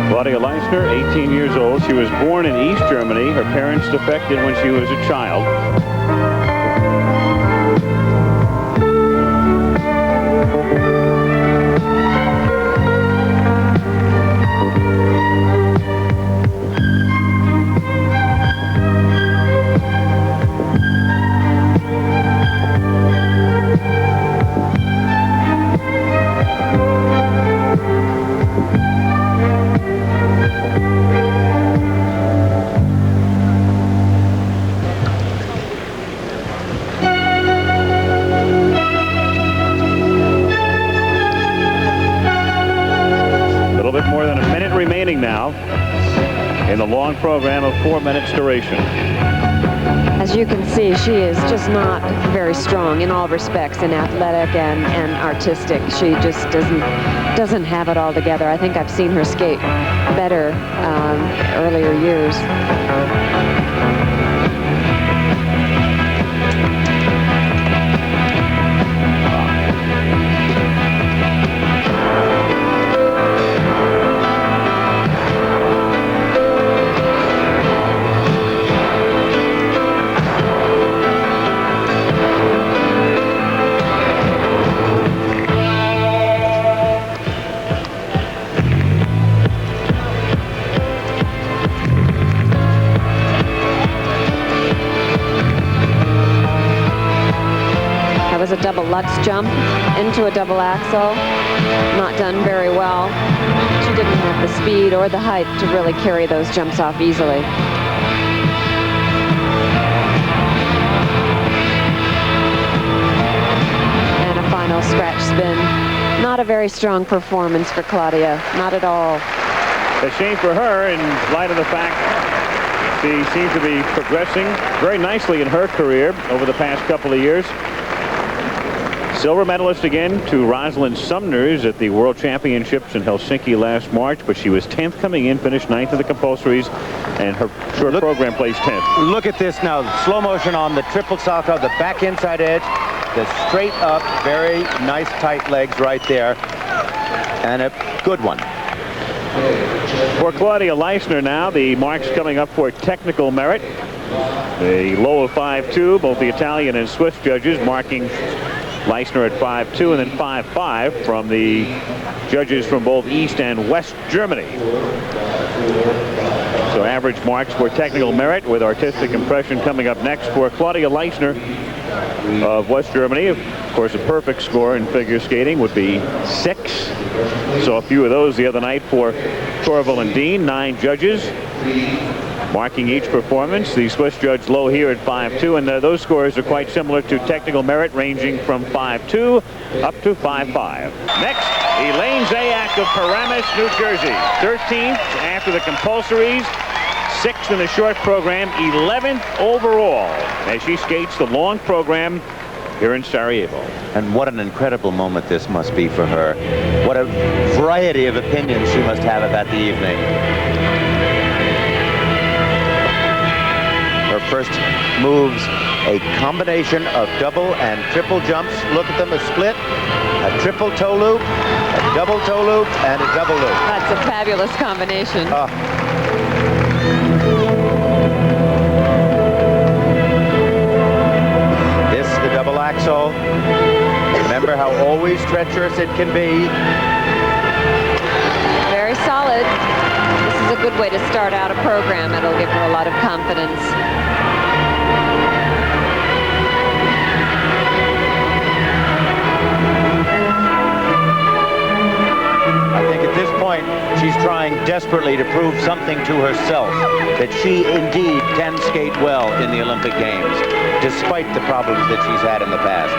Claudia Leistner, 18 years old. She was born in East Germany. Her parents defected when she was a child. remaining now in the long program of 4 minutes duration. As you can see, she is just not very strong in all respects, in athletic and artistic. She just doesn't have it all together. I think I've seen her skate better earlier years. A double Lutz jump into a double axel. Not done very well. She didn't have the speed or the height to really carry those jumps off easily. And a final scratch spin. Not a very strong performance for Claudia. Not at all. A shame for her in light of the fact she seems to be progressing very nicely in her career over the past couple of years. Silver medalist again to Rosalynn Sumners at the World Championships in Helsinki last March, but she was 10th coming in, finished 9th in the compulsories, and her short program placed 10th. Look at this now, slow motion on the triple salto, the back inside edge, the straight up, very nice tight legs right there, and a good one. For Claudia Leistner now, the marks coming up for technical merit. A low of 5.2, both the Italian and Swiss judges marking Leistner at 5.2 and then 5.5 from the judges from both East and West Germany. So average marks for technical merit, with artistic impression coming up next for Claudia Leistner of West Germany. Of course, a perfect score in figure skating would be 6. Saw a few of those the other night for Torvill and Dean. 9 judges marking each performance. The Swiss judge low here at 5.2, and those scores are quite similar to technical merit, ranging from 5.2 up to 5.5. Next, Elaine Zayak of Paramus, New Jersey. 13th after the compulsories, 6th in the short program, 11th overall as she skates the long program here in Sarajevo. And what an incredible moment this must be for her. What a variety of opinions she must have about the evening. Her first moves, a combination of double and triple jumps. Look at them, a split, a triple toe loop, a double toe loop, and a double loop. That's a fabulous combination. This, the double axel. Remember how always treacherous it can be. Very solid. This is a good way to start out a program. It'll give her a lot of confidence. I think at this point, she's trying desperately to prove something to herself, that she indeed can skate well in the Olympic Games, despite the problems that she's had in the past.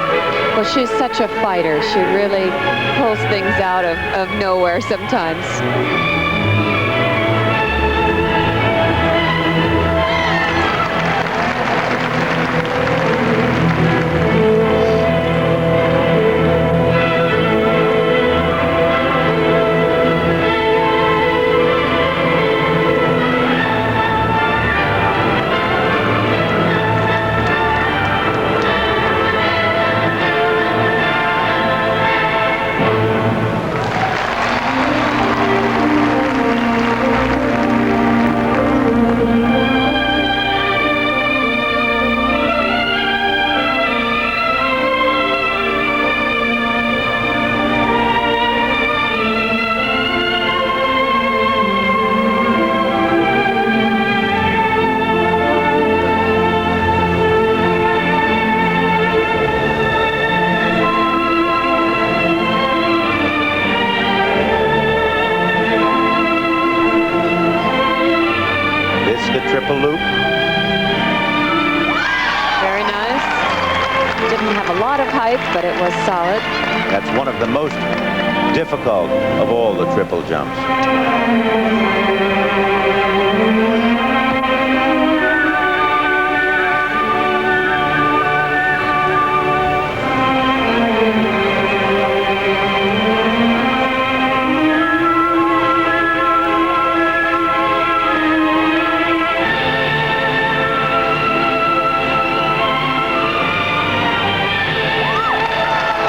Well, she's such a fighter. She really pulls things out of nowhere sometimes. triple loop. Very nice. Didn't have a lot of height, but it was solid. That's one of the most difficult of all the triple jumps.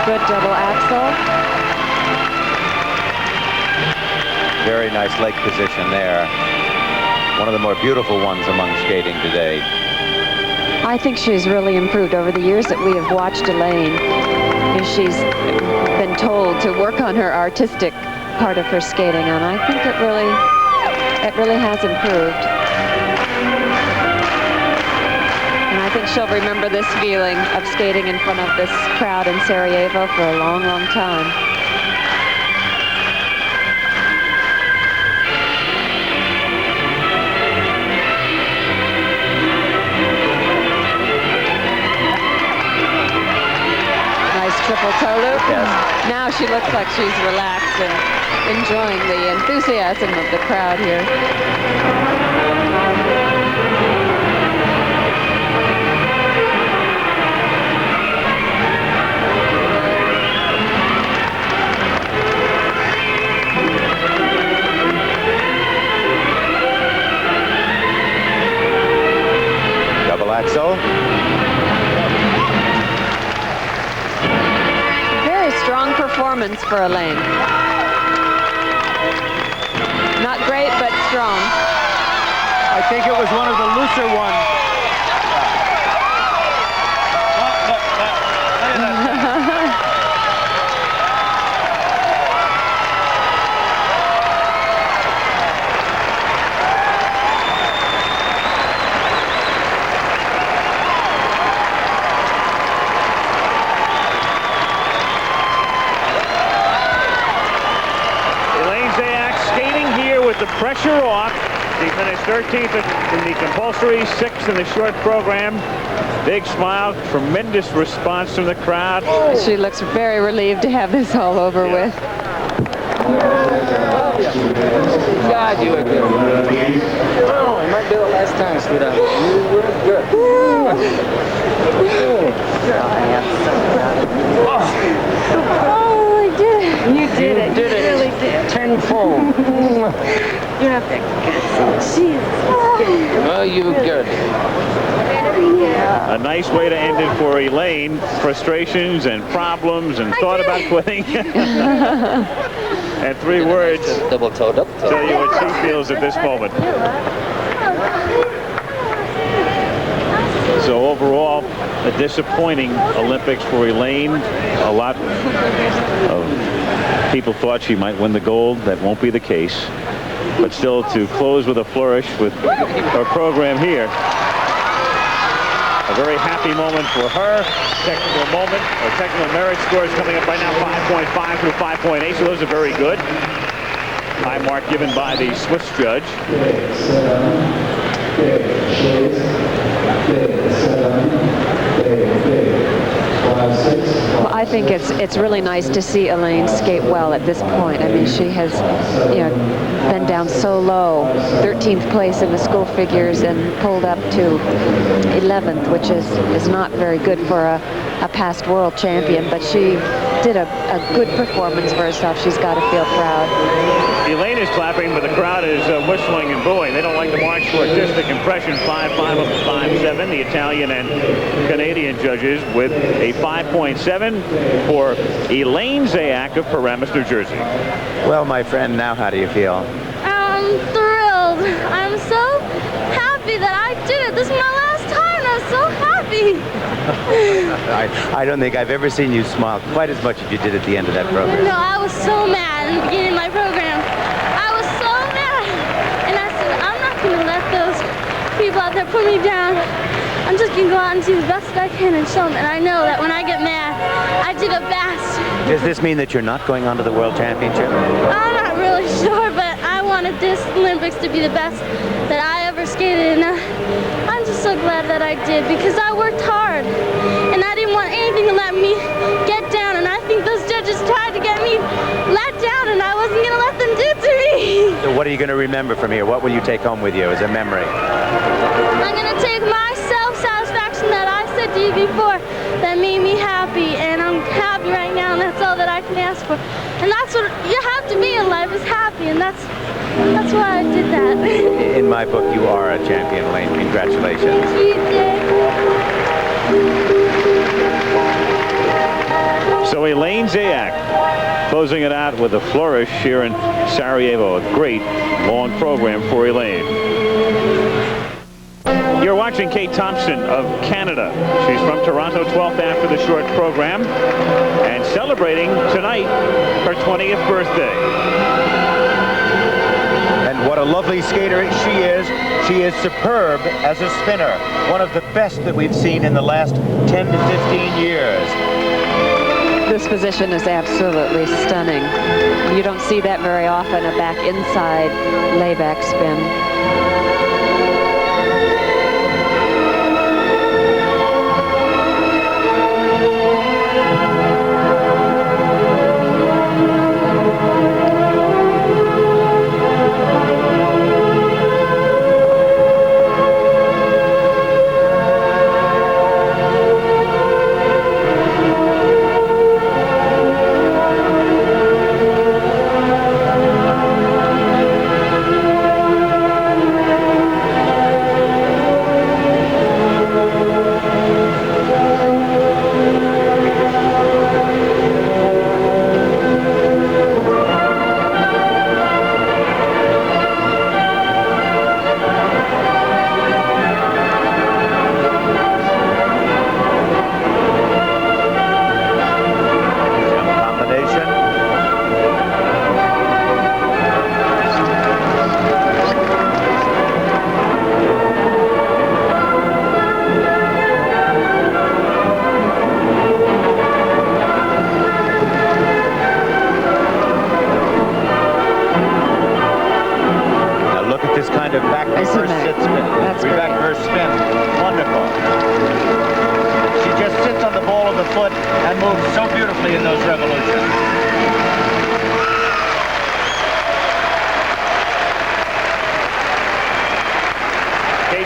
Good double axel. Very nice leg position there. One of the more beautiful ones among skating today. I think she's really improved over the years that we have watched Elaine. She's been told to work on her artistic part of her skating, and I think it really has improved. And I think she'll remember this feeling of skating in front of this crowd in Sarajevo for a long, long time. Triple toe loop. Yes. Now she looks like she's relaxed and enjoying the enthusiasm of the crowd here. Double axel. Strong performance for Elaine. Not great, but strong. I think it was one of the looser ones. The pressure off. She finished 13th in the compulsory, 6th in the short program. Big smile, tremendous response from the crowd. She looks very relieved to have this all over with. God, you were good. Oh, I might do it last time, sweetheart. You were good. Oh, I did it. You did it. You really did. Tenfold. You're not that good. Jeez. Oh, you were good. A nice way to end it for Elaine. Frustrations and problems and thought about quitting. And 3 words Double toed up. tell you what she feels at this moment. So overall, a disappointing Olympics for Elaine. A lot of people thought she might win the gold. That won't be the case. But still, to close with a flourish with her program here. A very happy moment for her. Technical moment, or technical merit scores coming up right now, 5.5 through 5.8. So those are very good. High mark given by the Swiss judge. Well, I think it's really nice to see Elaine skate well at this point. I mean, she has, been down so low, 13th place in the school figures and pulled up to 11th, which is not very good for a past world champion, but she did a good performance for herself. She's got to feel proud. Elaine is clapping, but the crowd is whistling and booing. They don't like the march for artistic impression. 5.5 up to 5.7. The Italian and Canadian judges with a 5.7 for Elaine Zayak of Paramus, New Jersey. Well, my friend, now how do you feel? I'm thrilled. I'm so happy that I did it. This is my last time. I'm so happy. I don't think I've ever seen you smile quite as much as you did at the end of that program. No, I was so mad in the beginning of my program. I was so mad. And I said, I'm not going to let those people out there put me down. I'm just going to go out and do the best I can and show them. And I know that when I get mad, I did it best. Does this mean that you're not going on to the World Championship? I'm not really sure, but I wanted this Olympics to be the best that I ever skated. And I'm just so glad that I did, because I worked hard. And I didn't want anything to let me get down. And I think those judges tried to get me let What are you going to remember from here? What will you take home with you as a memory? I'm going to take my self-satisfaction that I said to you before that made me happy, and I'm happy right now, and that's all that I can ask for. And that's what you have to be in life, is happy, and that's why I did that. In my book, you are a champion, Elaine. Congratulations. You did. So Elaine Zayak closing it out with a flourish here in Sarajevo. A great long program for Elaine. You're watching Kay Thomson of Canada. She's from Toronto, 12th after the short program, and celebrating tonight her 20th birthday. And what a lovely skater she is. She is superb as a spinner. One of the best that we've seen in the last 10 to 15 years. This position is absolutely stunning. You don't see that very often, a back inside layback spin.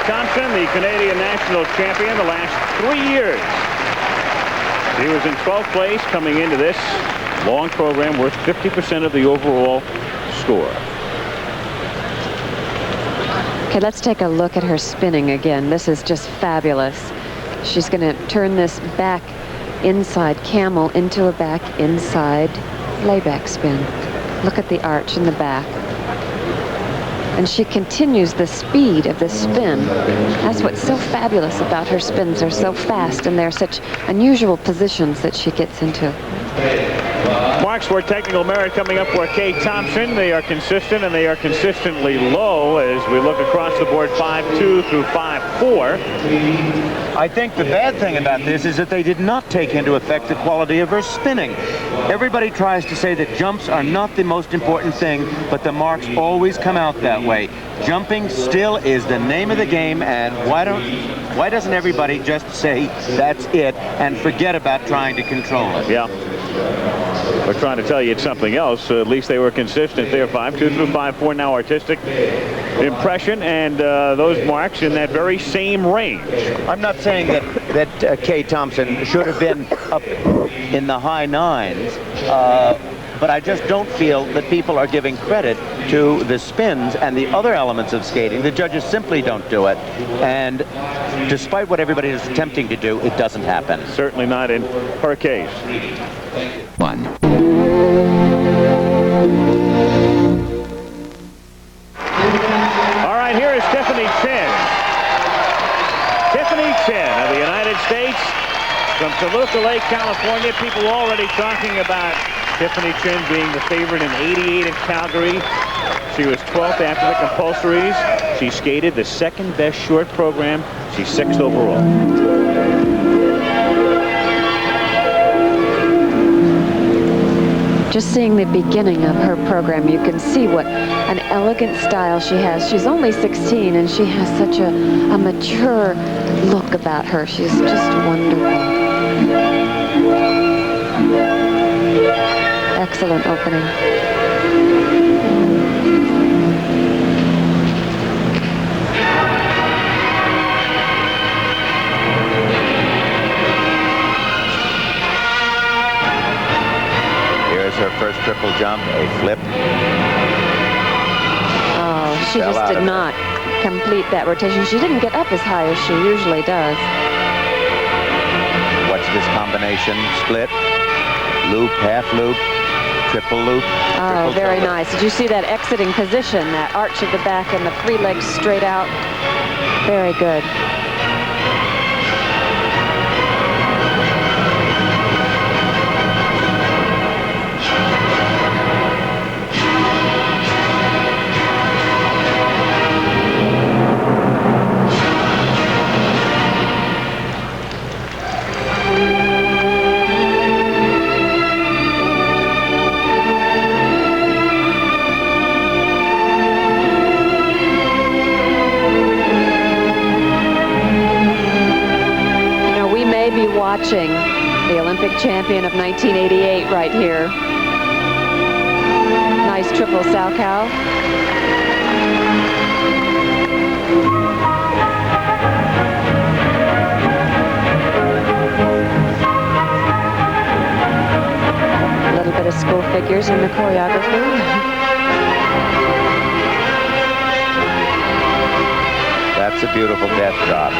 Thompson, the Canadian national champion the last 3 years. He was in 12th place coming into this long program, worth 50% of the overall score. Okay, let's take a look at her spinning again. This is just fabulous. She's going to turn this back inside camel into a back inside layback spin. Look at the arch in the back. And she continues the speed of the spin. That's what's so fabulous about her spins. They're so fast, and they're such unusual positions that she gets into. Marks for technical merit coming up for Kay Thomson. They are consistent, and they are consistently low as we look across the board, 5-2 through 5-4. I think the bad thing about this is that they did not take into effect the quality of her spinning. Everybody tries to say that jumps are not the most important thing, but the marks always come out that way. Jumping still is the name of the game, and why doesn't everybody just say that's it and forget about trying to control it? Yeah. We're trying to tell you it's something else. At least they were consistent there. 5-2 through 5-4. Now artistic impression, and those marks in that very same range. I'm not saying that Kay Thomson should have been up in the high nines, but I just don't feel that people are giving credit to the spins and the other elements of skating. The judges simply don't do it, and despite what everybody is attempting to do, it doesn't happen. Certainly not in her case. One. All right, here is Tiffany Chin. Tiffany Chin of the United States from Toluca Lake, California. People already talking about Tiffany Chin being the favorite in '88 in Calgary. She was 12th after the compulsories. She skated the second best short program. She's 6th overall. Just seeing the beginning of her program, you can see what an elegant style she has. She's only 16, and she has such a mature look about her. She's just wonderful. Excellent opening. her first triple jump, a flip. Oh, she Fell just out did of it. not complete that rotation. She didn't get up as high as she usually does. Watch this combination. Split, loop, half loop, triple loop. Oh, triple very toe. nice. Did you see that exiting position, that arch of the back and the 3 legs straight out? Very good. Watching the Olympic champion of 1988 right here. Nice triple Salchow. A little bit of school figures in the choreography. That's a beautiful death drop.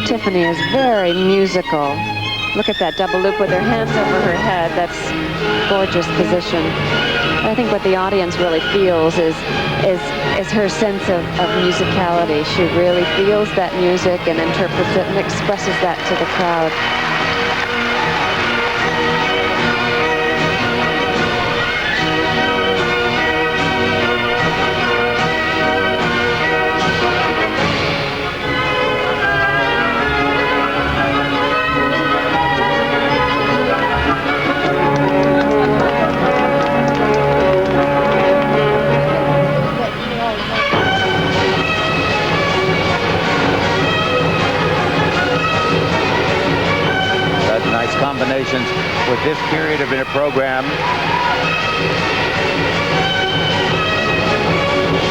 Tiffany is very musical. Look at that double loop with her hands over her head. That's gorgeous position. I think what the audience really feels is her sense of musicality. She really feels that music and interprets it and expresses that to the crowd. Combinations with this period of a program.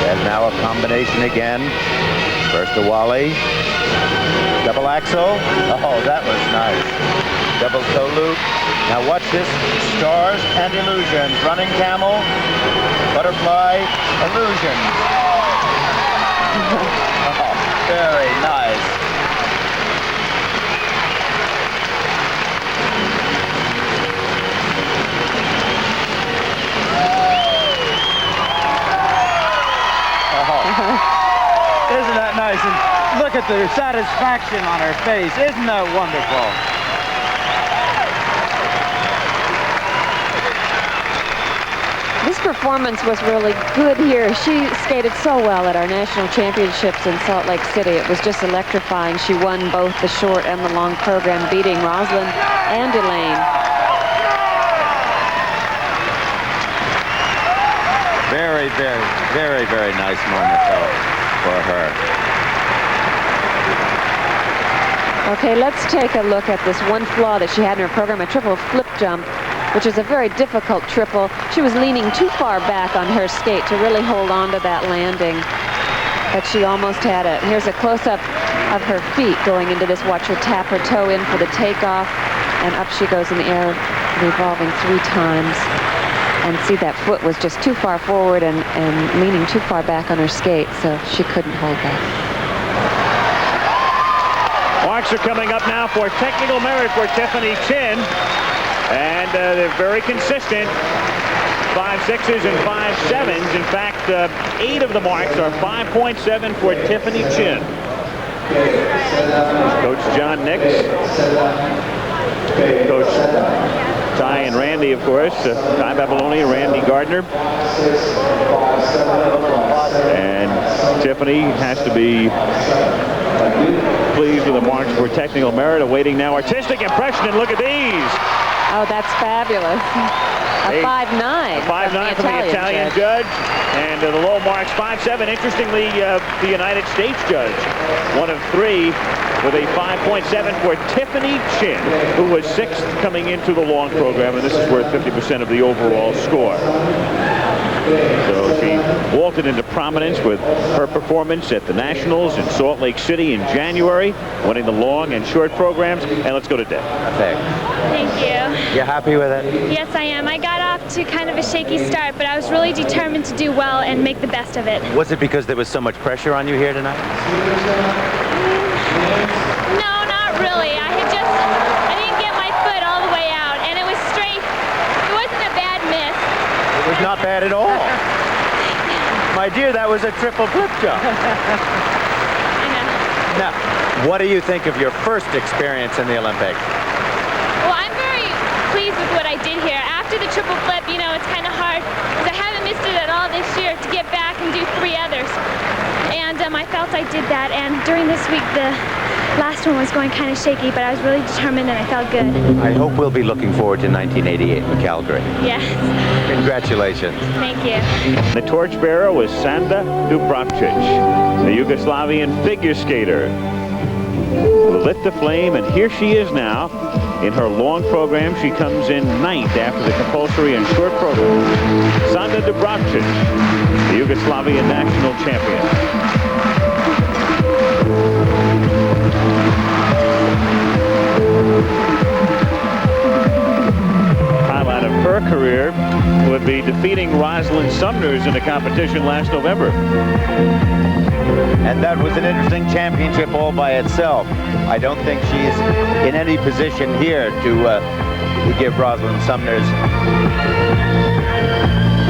And now a combination again. First a Wally. Double axel. Oh, that was nice. Double toe loop. Now watch this. Stars and illusions. Running camel. Butterfly. Illusions. Oh, very nice. Isn't that nice? And look at the satisfaction on her face. Isn't that wonderful? This performance was really good here. She skated so well at our national championships in Salt Lake City. It was just electrifying. She won both the short and the long program, beating Rosalynn and Elaine. Very, very, very, very nice moment, though, for her. Okay, let's take a look at this one flaw that she had in her program, a triple flip jump, which is a very difficult triple. She was leaning too far back on her skate to really hold on to that landing, but she almost had it. Here's a close-up of her feet going into this. Watch her tap her toe in for the takeoff, and up she goes in the air, revolving 3 times. And see, that foot was just too far forward and leaning too far back on her skate, so she couldn't hold that. Marks are coming up now for technical merit for Tiffany Chin. And they're very consistent. 5.6s and 5.7s. In fact, 8 of the marks are 5.7 for Tiffany Chin. Coach John Nix. Coach Ty and Randy, of course. Ty Babyloni and Randy Gardner. And Tiffany has to be pleased with the marks for technical merit, awaiting now artistic impression, and look at these. Oh, that's fabulous. A 5.9. 5.9 from the Italian judge. And the low marks, 5.7. Interestingly, the United States judge, 1 of 3, with a 5.7 for Tiffany Chin, who was 6th coming into the long program, and this is worth 50% of the overall score. So she vaulted into prominence with her performance at the Nationals in Salt Lake City in January, winning the long and short programs. And let's go to Deb. Thank you. You happy with it? Yes, I am. I got off to kind of a shaky start, but I was really determined to do well and make the best of it. Was it because there was so much pressure on you here tonight? No, not really. I didn't get my foot all the way out, and it was straight. It wasn't a bad miss. It was not bad at all. My dear, that was a triple flip jump. I know. Now, what do you think of your first experience in the Olympics? Well, I'm very pleased with what I did here. After the triple flip, you know, it's kind of hard because I haven't missed it at all this year to get back and do 3 others. And I felt I did that. And during this week, the last one was going kind of shaky, but I was really determined and I felt good. I hope we'll be looking forward to 1988 in Calgary. Yes. Congratulations. Thank you. The torchbearer was Sanda Dubravcic, the Yugoslavian figure skater, who lit the flame, and here she is now. In her long program, she comes in 9th after the compulsory and short program. Sanda Dubravcic, the Yugoslavian national champion. Highlight of her career would be defeating Rosalynn Sumners in a competition last November. And that was an interesting championship all by itself. I don't think she's in any position here to give Rosalynn Sumners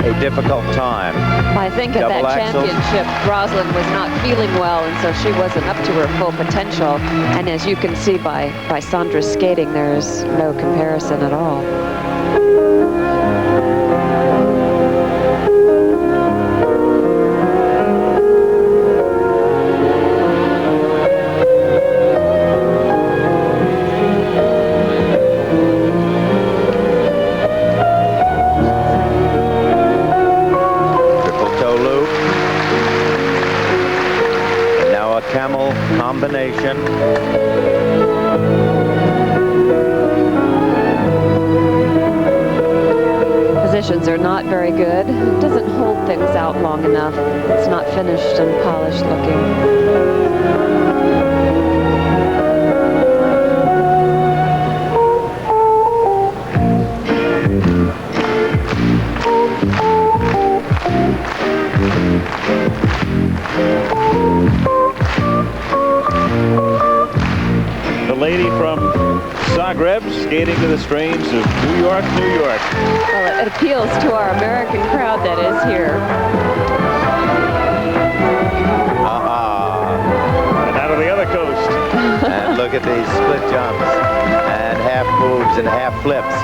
a difficult time. I think at that championship, Rosalynn was not feeling well, and so she wasn't up to her full potential. And as you can see by Sandra's skating, there's no comparison at all. Camel combination. Positions are not very good. It doesn't hold things out long enough. It's not finished and polished looking. Lady from Zagreb skating to the strains of New York, New York. Well, it appeals to our American crowd that is here. And out of the other coast. And look at these split jumps and half moves and half flips.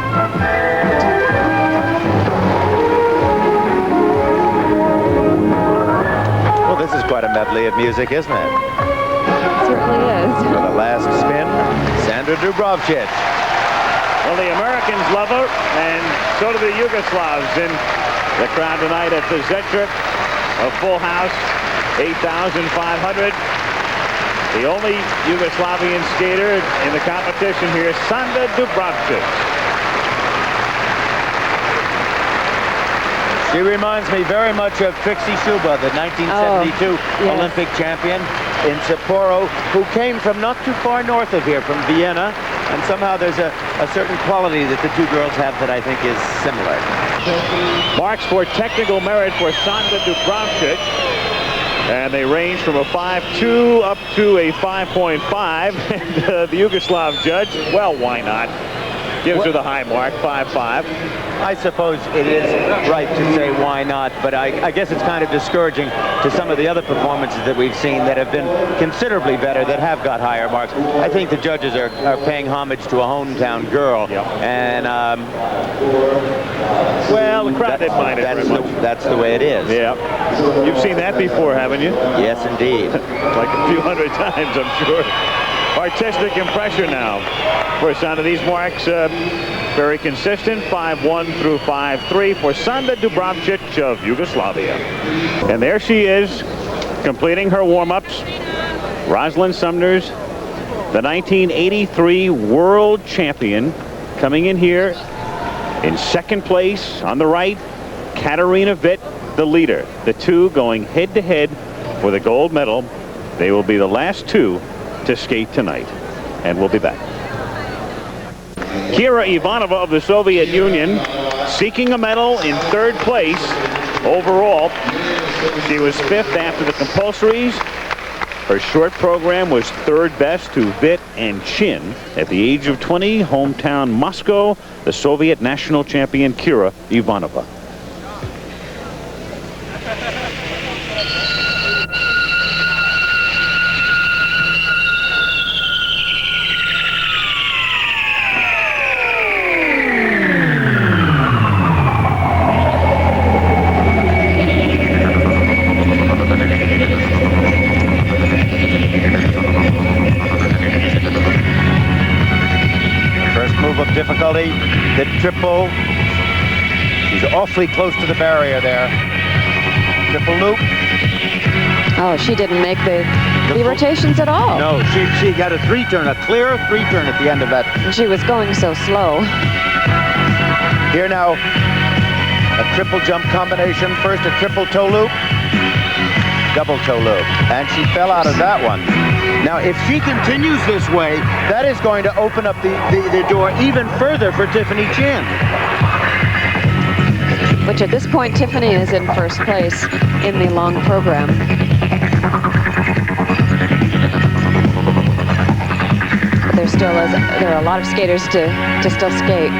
Well, this is quite a medley of music, isn't it? Certainly is. For the last spin, Sandra Dubravcic. Well, the Americans love her, and so do the Yugoslavs in the crowd tonight at the Zetra. A full house, 8,500. The only Yugoslavian skater in the competition here, Sanda Dubravcic. She reminds me very much of Trixie Schuba, the 1972 Olympic champion in Sapporo, who came from not too far north of here, from Vienna, and somehow there's a certain quality that the two girls have that I think is similar. Marks for technical merit for Sanda Dubravcic, and they range from a 5.2 up to a 5.5. And the Yugoslav judge, well, why not? Gives her the high mark, 5-5. I suppose it is right to say why not, but I guess it's kind of discouraging to some of the other performances that we've seen that have been considerably better, that have got higher marks. I think the judges are paying homage to a hometown girl. Yep. And, well, the crowd didn't mind it very much. That's the way it is. Yeah. You've seen that before, haven't you? Yes, indeed. Like a few hundred times, I'm sure. Artistic impression now for Sanda. These marks very consistent, 5-1 through 5-3 for Sanda Dubravcic of Yugoslavia. And there she is, completing her warm-ups. Rosalynn Sumners, the 1983 world champion, coming in here in second place. On the right, Katarina Witt, the leader. The two going head-to-head for the gold medal. They will be the last two to skate tonight. And we'll be back. Kira Ivanova of the Soviet Union seeking a medal in third place overall. She was fifth after the compulsories. Her short program was third best to Witt and Chin. At the age of 20, hometown Moscow, the Soviet national champion Kira Ivanova. Difficulty, the triple. She's awfully close to the barrier there. Triple loop. Oh, she didn't make the rotations at all. No, she got a three-turn, a clear three-turn at the end of that. And she was going so slow. Here now, a triple jump combination. First a triple toe loop, double toe loop. And she fell out of that one. Now, if she continues this way, that is going to open up the door even further for Tiffany Chin. Which at this point, Tiffany is in first place in the long program. But there are a lot of skaters to still skate.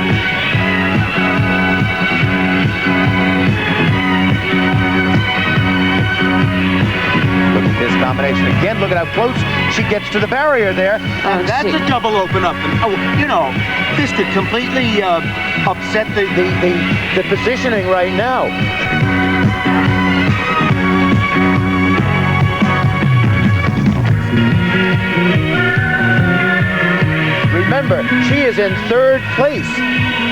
Look at this combination again. Look at how close she gets to the barrier there. And that's a double open up. And, you know, this could completely upset the positioning right now. Remember, she is in third place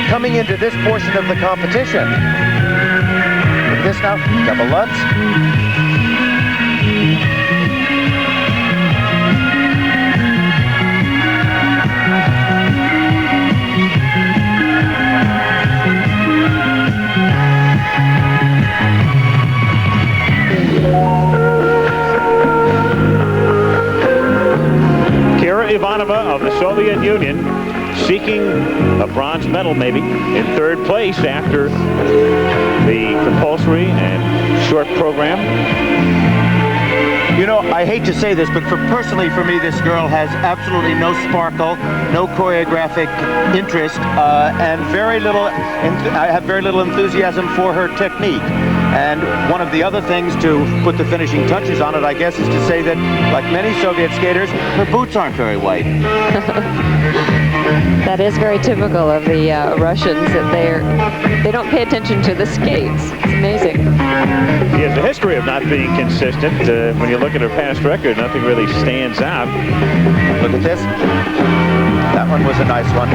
coming into this portion of the competition. Look at this now. Double Lutz. Ivanova of the Soviet Union seeking a bronze medal maybe in third place after the compulsory and short program. You know, I hate to say this, but personally for me, this girl has absolutely no sparkle, no choreographic interest, and I have very little enthusiasm for her technique. And one of the other things to put the finishing touches on it, I guess, is to say that, like many Soviet skaters, her boots aren't very white. That is very typical of the Russians, that they don't pay attention to the skates. It's amazing. She has a history of not being consistent. When you look at her past record, nothing really stands out. Look at this. That one was a nice one.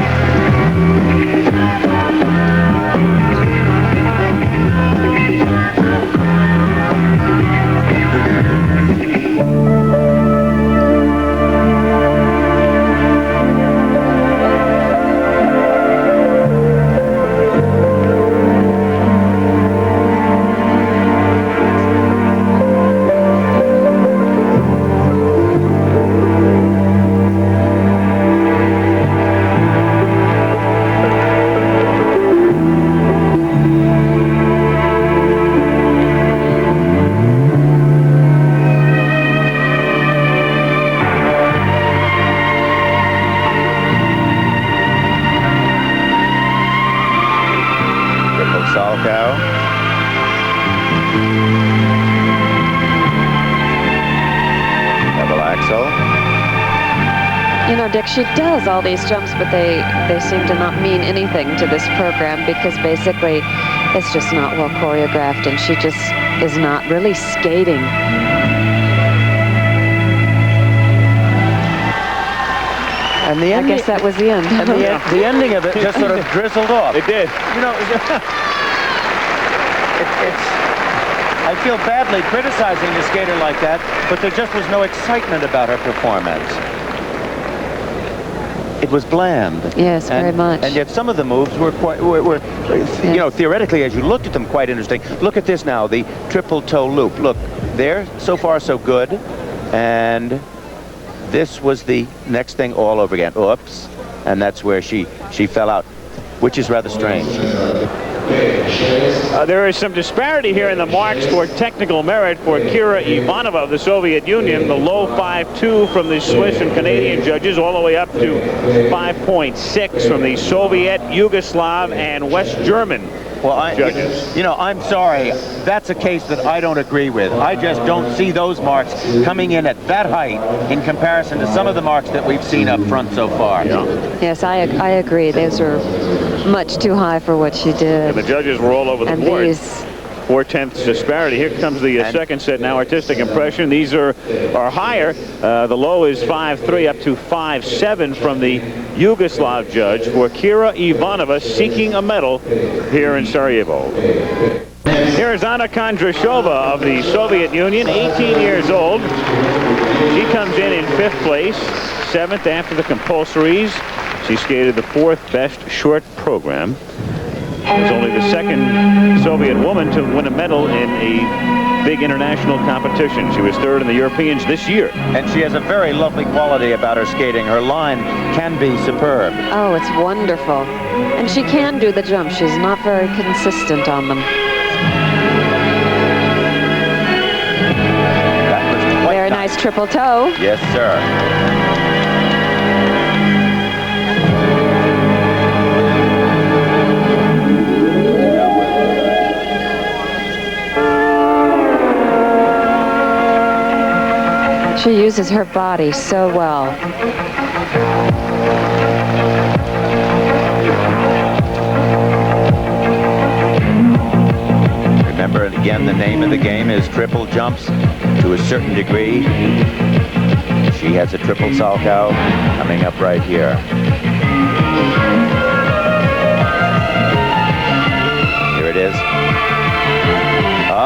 she does all these jumps, but they seem to not mean anything to this program because basically it's just not well choreographed and she just is not really skating. And the I guess that was the end. And the ending of it just sort of drizzled off. It did. You know, I feel badly criticizing a skater like that, but there just was no excitement about her performance. It was bland. Yes, very much. And yet some of the moves were quite, you know, theoretically, as you looked at them, quite interesting. Look at this now, the triple toe loop. Look, there, so far so good. And this was the next thing all over again. Oops. And that's where she fell out, which is rather strange. There is some disparity here in the marks for technical merit for Kira Ivanova of the Soviet Union. The low 5.2 from the Swiss and Canadian judges, all the way up to 5.6 from the Soviet, Yugoslav, and West German judges. You know, I'm sorry. That's a case that I don't agree with. I just don't see those marks coming in at that height in comparison to some of the marks that we've seen up front so far. Yeah. Yes, I agree. Those are much too high for what she did. And the judges were all over the And board. these 4/10 disparity. Here comes the second set now. Artistic impression. These are higher. The low is 5.3 up to 5.7 from the Yugoslav judge for Kira Ivanova, seeking a medal here in Sarajevo. Here is Anna Kondrashova of the Soviet Union, 18 years old. She comes in 5th place, 7th after the compulsories. She skated the 4th best short program. Was only the 2nd Soviet woman to win a medal in a big international competition. She was 3rd in the Europeans this year. And she has a very lovely quality about her skating. Her line can be superb. Oh, it's wonderful. And she can do the jump. She's not very consistent on them. That was quite Very nice triple toe. Yes, sir. She uses her body so well. Remember, again, the name of the game is triple jumps to a certain degree. She has a triple salchow coming up right here. Here it is.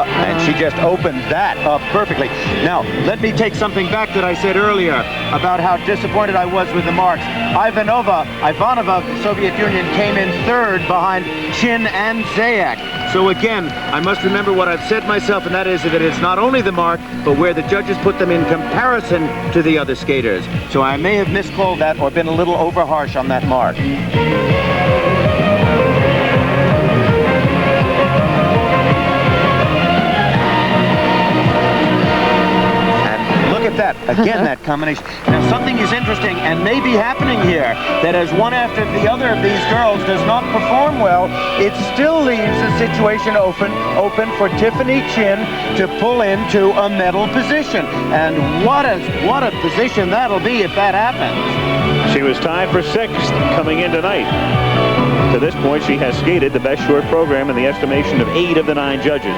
And she just opened that up perfectly. Now, let me take something back that I said earlier about how disappointed I was with the marks. Ivanova of the Soviet Union came in 3rd behind Chin and Zayak. So again, I must remember what I've said myself, and that is that it's not only the mark, but where the judges put them in comparison to the other skaters. So I may have miscalled that or been a little over harsh on that mark. That again, that combination. Now something is interesting and may be happening here, that as one after the other of these girls does not perform well, it still leaves the situation open for Tiffany Chin to pull into a medal position. And what a position that'll be if that happens. She was tied for 6th coming in tonight. To this point, she has skated the best short program in the estimation of 8 of the 9 judges.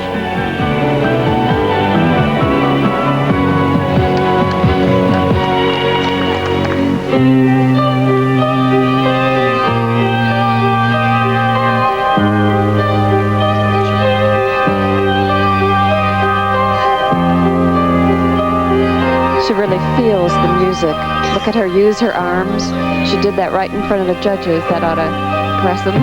She really feels the music. Look at her use her arms. She did that right in front of the judges. That ought to impress them.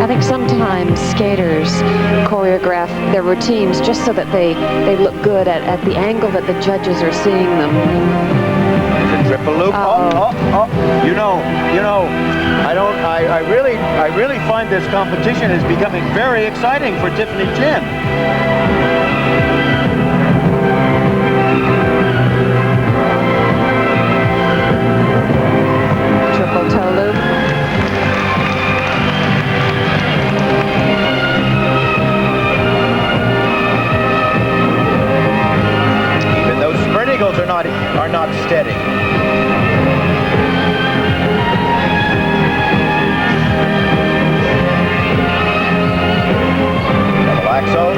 I think sometimes skaters choreograph their routines just so that they look good at the angle that the judges are seeing them. It's a triple loop. You know. I really find this competition is becoming very exciting for Tiffany Chin. Triple toe loop. Axel.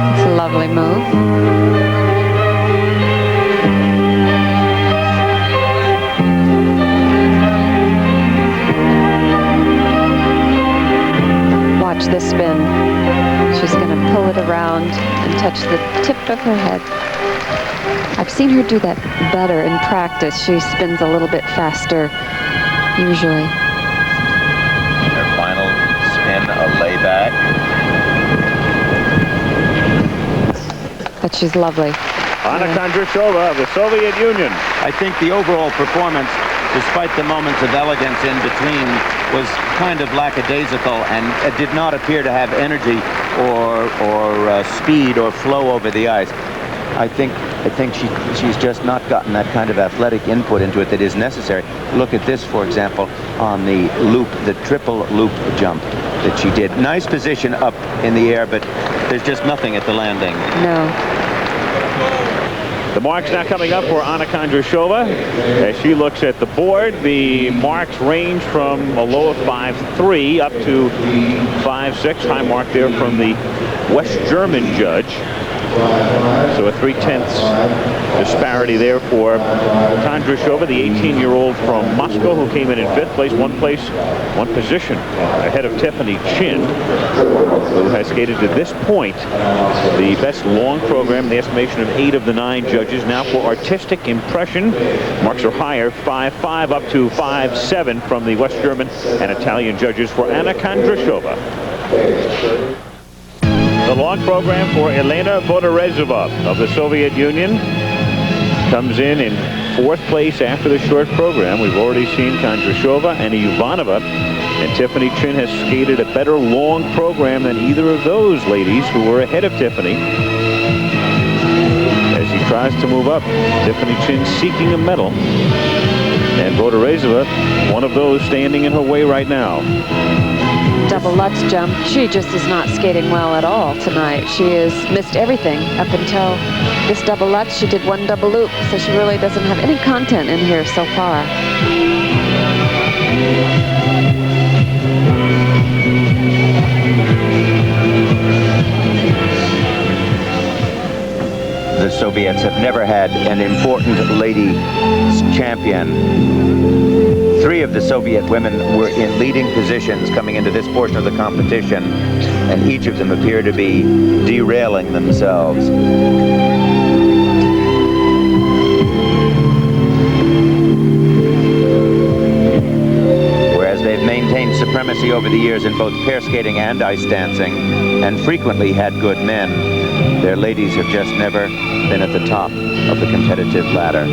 It's a lovely move. Watch this spin. She's going to pull it around and touch the tip of her head. I've seen her do that better in practice. She spins a little bit faster, usually. Her final spin, a layback. But she's lovely. Anna Kondrashova of the Soviet Union. I think the overall performance, despite the moments of elegance in between, was kind of lackadaisical and did not appear to have energy or speed or flow over the ice. I think she's just not gotten that kind of athletic input into it that is necessary. Look at this, for example, on the loop, the triple loop jump that she did. Nice position up in the air, but there's just nothing at the landing. No. The marks now coming up for Anna Kondrashova. As she looks at the board, the marks range from a low of 5.3 up to 5.6. High mark there from the West German judge. So a 3/10 disparity there for Kondrashova, the 18-year-old from Moscow who came in 5th place, one position ahead of Tiffany Chin, who has skated to this point the best long program in the estimation of 8 of the 9 judges. Now for artistic impression, marks are higher, 5.5 up to 5.7 from the West German and Italian judges for Anna Kondrashova. The long program for Elena Vodorezova of the Soviet Union comes in 4th place after the short program. We've already seen Kondrashova and Ivanova, and Tiffany Chin has skated a better long program than either of those ladies who were ahead of Tiffany. As he tries to move up, Tiffany Chin seeking a medal, and Vodorezova, one of those standing in her way right now. Double Lutz jump. She just is not skating well at all tonight. She has missed everything up until this double Lutz. She did 1 double loop, so she really doesn't have any content in here so far. The Soviets have never had an important ladies champion. 3 of the Soviet women were in leading positions coming into this portion of the competition, and each of them appear to be derailing themselves. Whereas they've maintained supremacy over the years in both pair skating and ice dancing, and frequently had good men, their ladies have just never been at the top of the competitive ladder.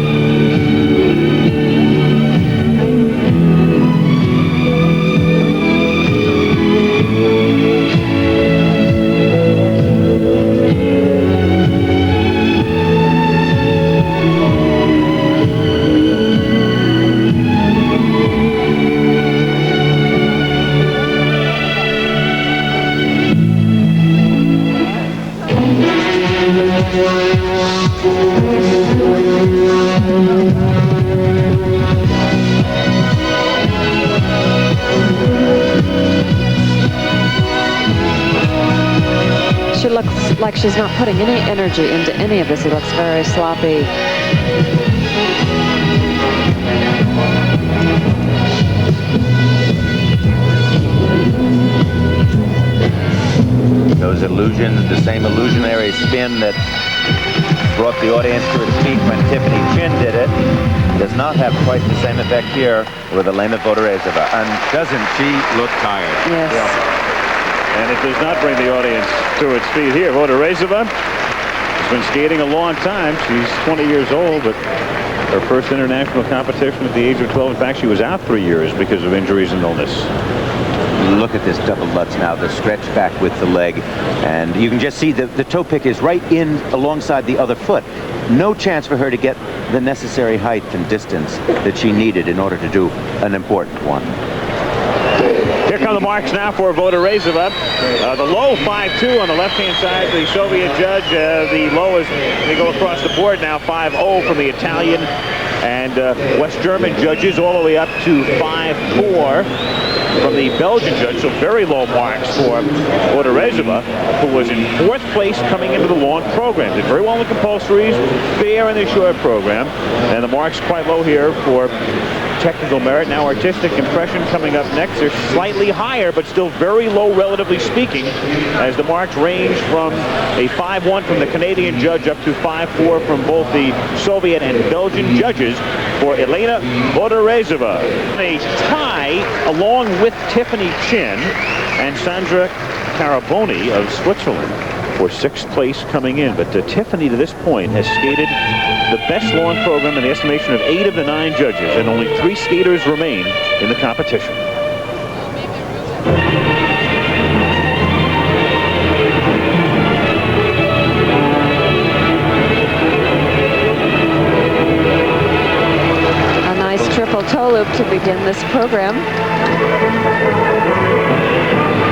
She looks like she's not putting any energy into any of this. It looks very sloppy. Those illusions, the same illusionary spin that brought the audience to its feet when Tiffany Chin did it, does not have quite the same effect here with Elena Vodorezova. And doesn't she look tired? Yes. Yeah. And it does not bring the audience to its feet here. Vodorezova has been skating a long time. She's 20 years old, but her first international competition at the age of 12. In fact, she was out 3 years because of injuries and illness. Look at this double Lutz now, the stretch back with the leg. And you can just see the toe pick is right in alongside the other foot. No chance for her to get the necessary height and distance that she needed in order to do an important one. Here come the marks now for Vodorezova. The low 5.2 on the left-hand side, the Soviet judge. The low is, they go across the board now, 5.0 from the Italian and West German judges, all the way up to 5.4 from the Belgian judge, so very low marks for Vodorezova, who was in 4th place coming into the long program. Did very well in the compulsories, fair in the short program, and the marks quite low here for technical merit. Now artistic impression coming up next. They're slightly higher, but still very low, relatively speaking, as the marks range from a 5-1 from the Canadian judge up to 5-4 from both the Soviet and Belgian judges for Elena Vodorezova. A tie along with Tiffany Chin and Sandra Caraboni of Switzerland for 6th place coming in. But Tiffany, to this point, has skated the best long program in the estimation of 8 of the 9 judges, and only 3 skaters remain in the competition. A nice triple toe loop to begin this program.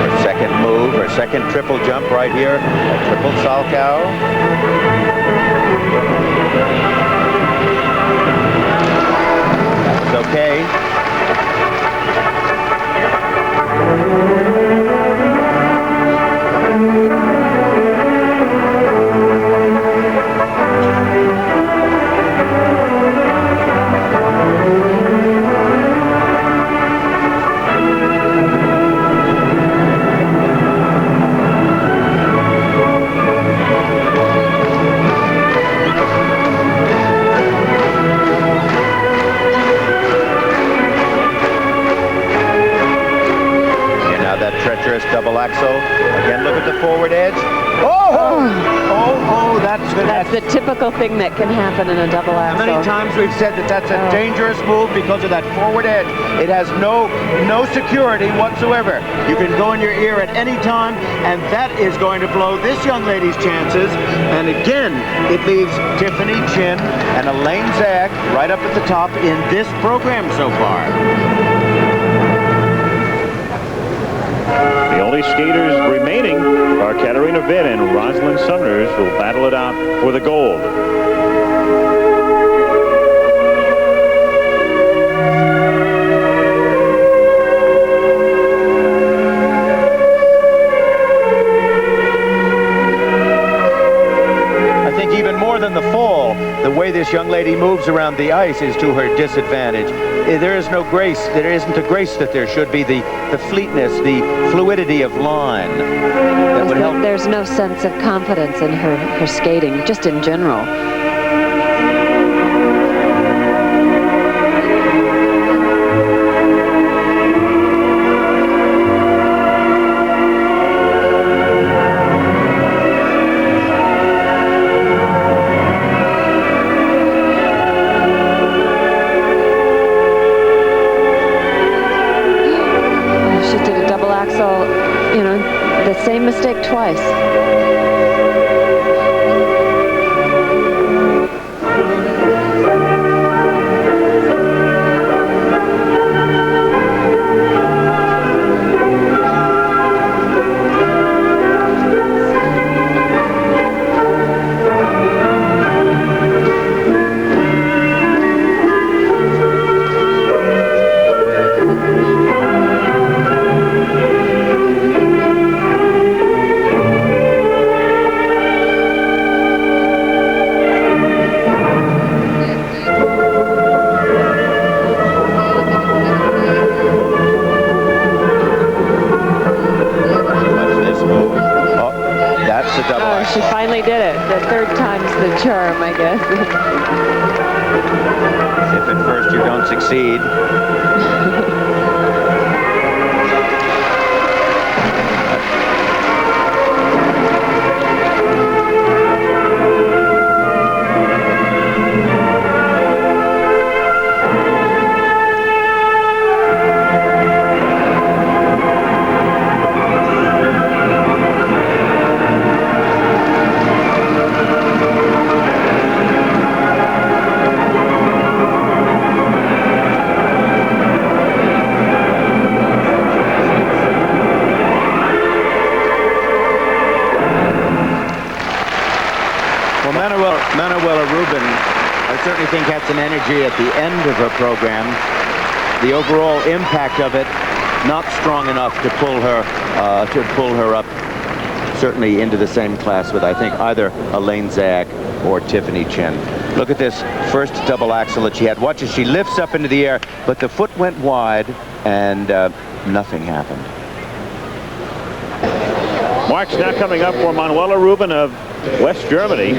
Her second move, her second triple jump right here, a triple Salchow. It's okay. Double axel. Again, look at the forward edge. That's the typical thing that can happen in a double axel. How many times we've said that that's a dangerous move because of that forward edge. It has no security whatsoever. You can go in your ear at any time, and that is going to blow this young lady's chances. And again, it leaves Tiffany Chin and Elaine Zayak right up at the top in this program so far. The only skaters remaining are Katarina Witt and Rosalynn Sumners, who will battle it out for the gold. I think even more than the fall, the way this young lady moves around the ice is to her disadvantage. There is no grace. There isn't a grace that there should be. The fleetness, the fluidity of line that would help. There's no sense of confidence in her skating, just in general. Same mistake twice. She finally did it. The 3rd time's the charm, I guess. If at first you don't succeed. Manuela Ruben, I certainly think, had some energy at the end of her program. The overall impact of it not strong enough to pull her up, certainly into the same class with, I think, either Elaine Zayak or Tiffany Chin. Look at this first double axel that she had. Watch as she lifts up into the air, but the foot went wide and nothing happened. Marks now coming up for Manuela Ruben of West Germany,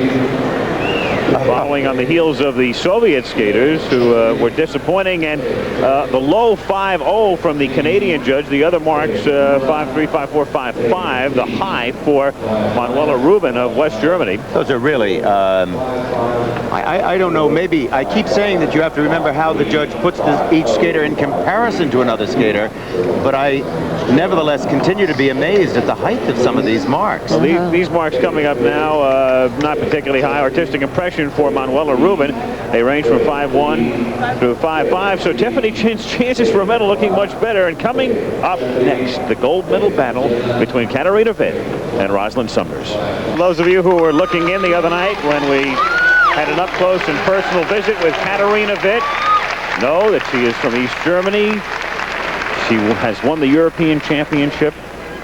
following on the heels of the Soviet skaters who were disappointing, and the low 5-0 from the Canadian judge. The other marks 5-3, 5-4, 5-5. The high for Manuela Ruben of West Germany. Those are really, I don't know, maybe I keep saying that you have to remember how the judge puts each skater in comparison to another skater, but I nevertheless continue to be amazed at the height of some of these marks. Well, these marks coming up now, not particularly high. Artistic impression for Manuela Ruben. They range from 5-1 to 5-5. So Tiffany Chin's chances for a medal looking much better. And coming up next, the gold medal battle between Katarina Witt and Rosalynn Sumners. Those of you who were looking in the other night when we had an up-close and personal visit with Katarina Witt know that she is from East Germany. She has won the European Championship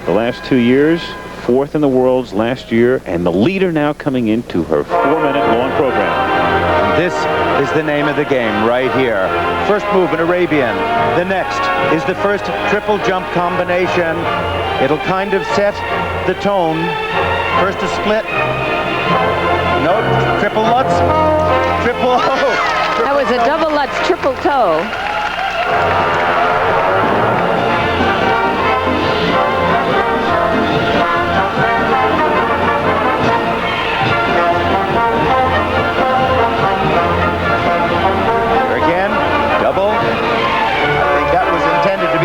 the last 2 years, 4th in the Worlds last year, and the leader now coming into her 4-minute long program. This is the name of the game right here. First move, an Arabian. The next is the first triple jump combination. It'll kind of set the tone. First a split. No, triple Lutz. Triple That was a double Lutz triple toe.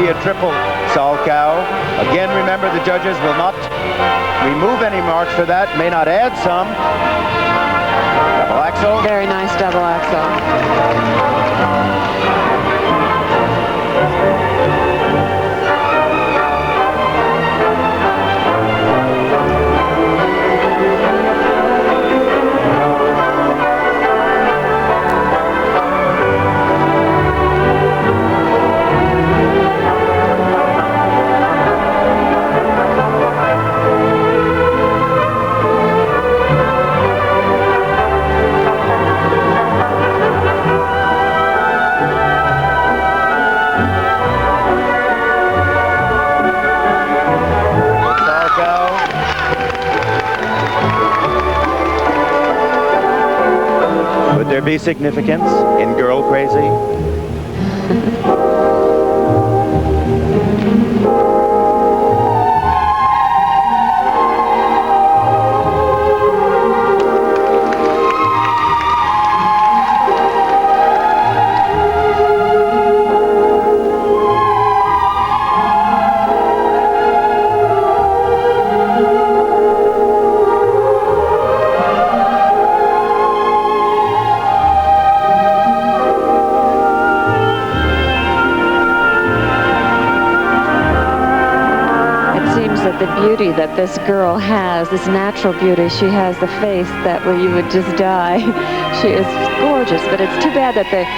A triple Salchow. Again, remember, the judges will not remove any marks for that, may not add some. Double axel. Very nice double axel. Would there be significance in Girl Crazy? The beauty that this girl has, this natural beauty, she has the face that where you would just die. She is gorgeous, but it's too bad that the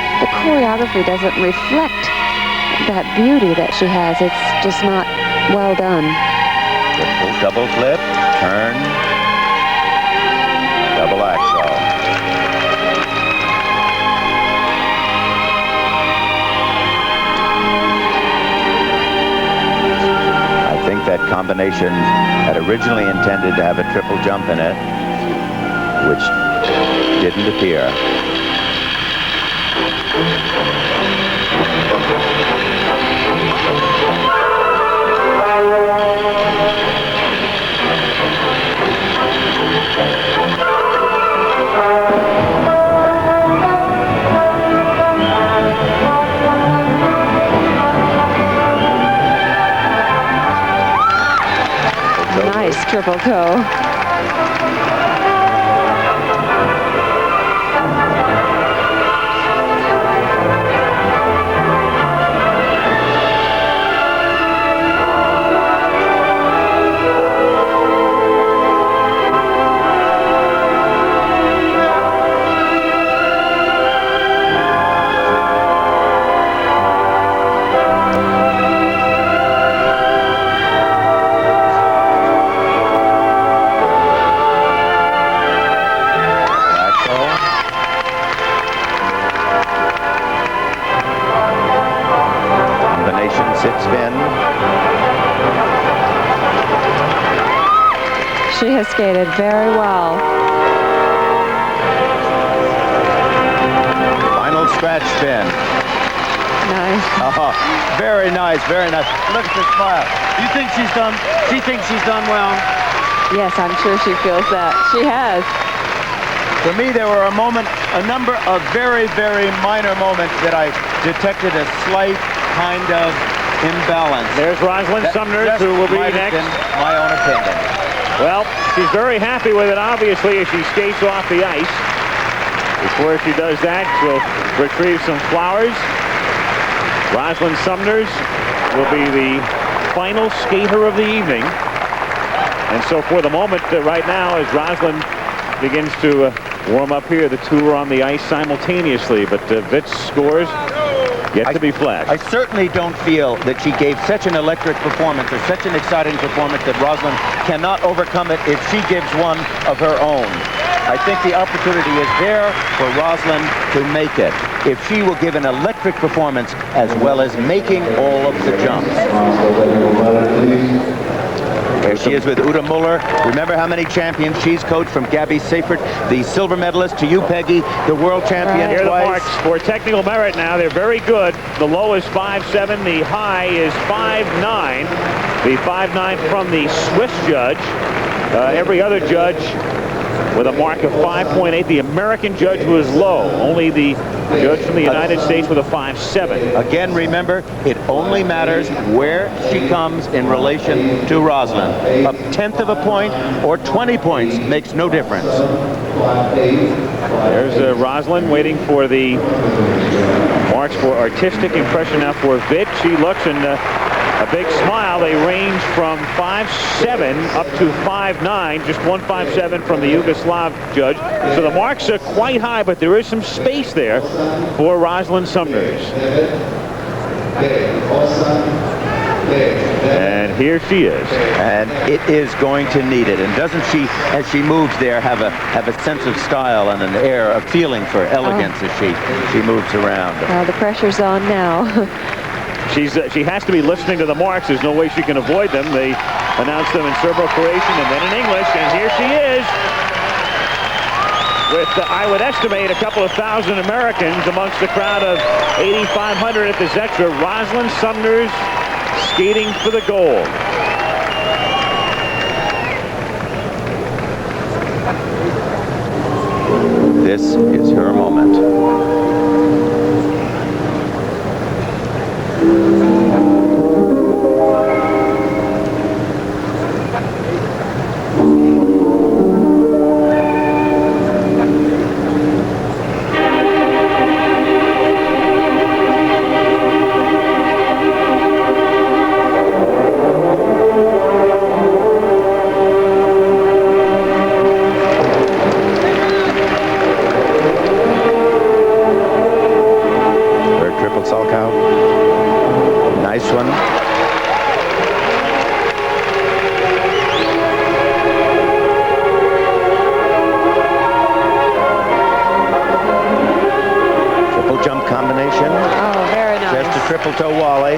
choreography doesn't reflect that beauty that she has. It's just not well done. Double flip, turn, double axel. That combination had originally intended to have a triple jump in it, which didn't appear. Nice triple toe. She has skated very well. Final scratch spin. Nice. Oh, very nice, very nice. Look at the smile. You think she's done? She thinks she's done well. Yes, I'm sure she feels that. She has. For me, there were a number of very, very minor moments that I detected a slight kind of imbalance. There's Rosalynn Sumners, who will be next. My own opinion. Well, she's very happy with it, obviously, as she skates off the ice. Before she does that, she'll retrieve some flowers. Rosalynn Sumners will be the final skater of the evening. And so for the moment, right now, as Rosalynn begins to warm up here, the two are on the ice simultaneously, but Witt's scores yet to be flashed. I certainly don't feel that she gave such an electric performance or such an exciting performance that Rosalynn cannot overcome it if she gives one of her own. I think the opportunity is there for Rosalynn to make it if she will give an electric performance as well as making all of the jumps. Here she is with Uta Muller. Remember how many champions she's coached, from Gabby Seifert, the silver medalist, to you, Peggy, the world champion Here are twice. the marks for technical merit now. They're very good. The low is 5.7. The high is 5.9. The 5.9 from the Swiss judge. Every other judge with a mark of 5.8. The American judge was low. Only the judge from the United States with a 5.7. Again, remember, it only matters where she comes in relation to Rosalynn. A 1/10 of a point or 20 points makes no difference. There's Rosalynn waiting for the marks for artistic impression now for Witt. She looks and a big smile. They range from 5.7 up to 5.9, just 1.57 from the Yugoslav judge. So the marks are quite high, but there is some space there for Rosalynn Sumners. And here she is. And it is going to need it. And doesn't she, as she moves there, have a sense of style and an air, a feeling for elegance as she moves around? The pressure's on now. She has to be listening to the marks. There's no way she can avoid them. They announce them in Serbo-Croatian and then in English. And here she is with, I would estimate, a couple of thousand Americans amongst the crowd of 8,500 at the Zetra. Rosalynn Sumners skating for the gold. This is her moment. Triple toe volley.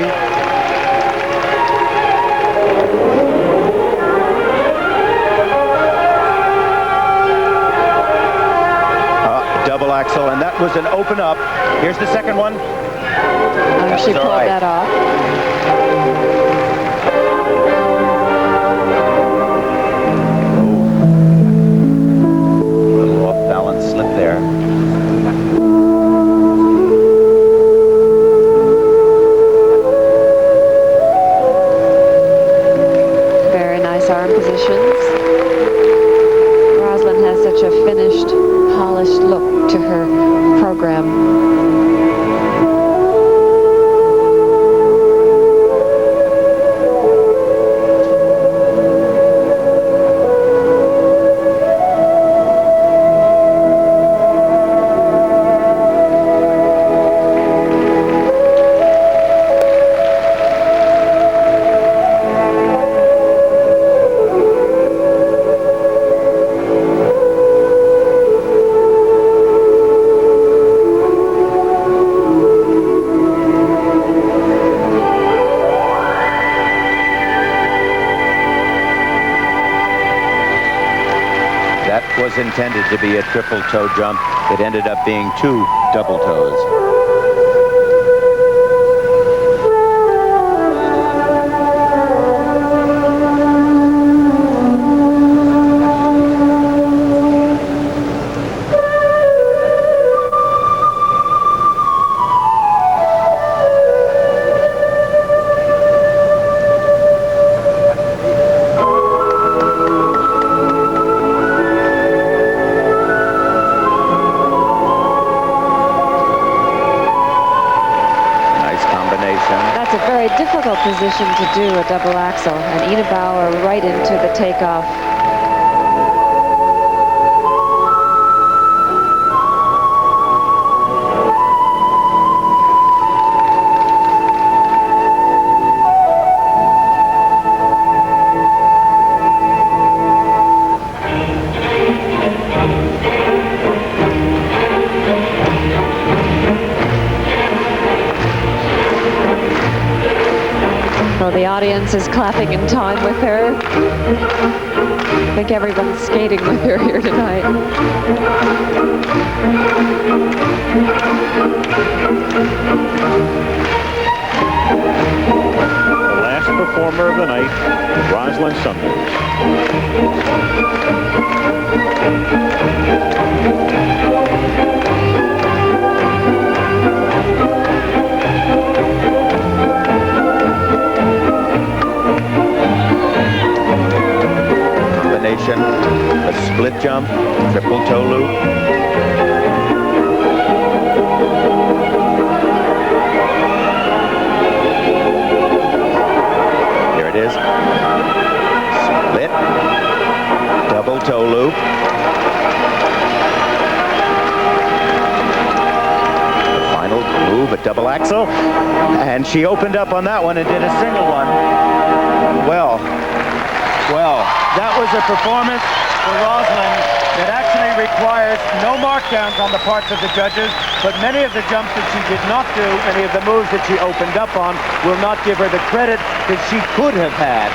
Double axel, and that was an open up. Here's the second one. She pulled that off. A little off balance slip there. Arm positions. Rosalynn has such a finished, polished look to her program. That was intended to be a triple toe jump. It ended up being 2 double toes. Difficult position to do a double axel, and Ina Bauer right into the takeoff. The audience is clapping in time with her. I think everyone's skating with her here tonight. The last performer of the night, Rosalynn Sumners. A split jump, triple toe loop. Here it is. Split, double toe loop. The final move, a double axel. And she opened up on that one and did a single one. Well, that was a performance for Rosalynn that actually requires no markdowns on the parts of the judges, but many of the jumps that she did not do, many of the moves that she opened up on, will not give her the credit that she could have had.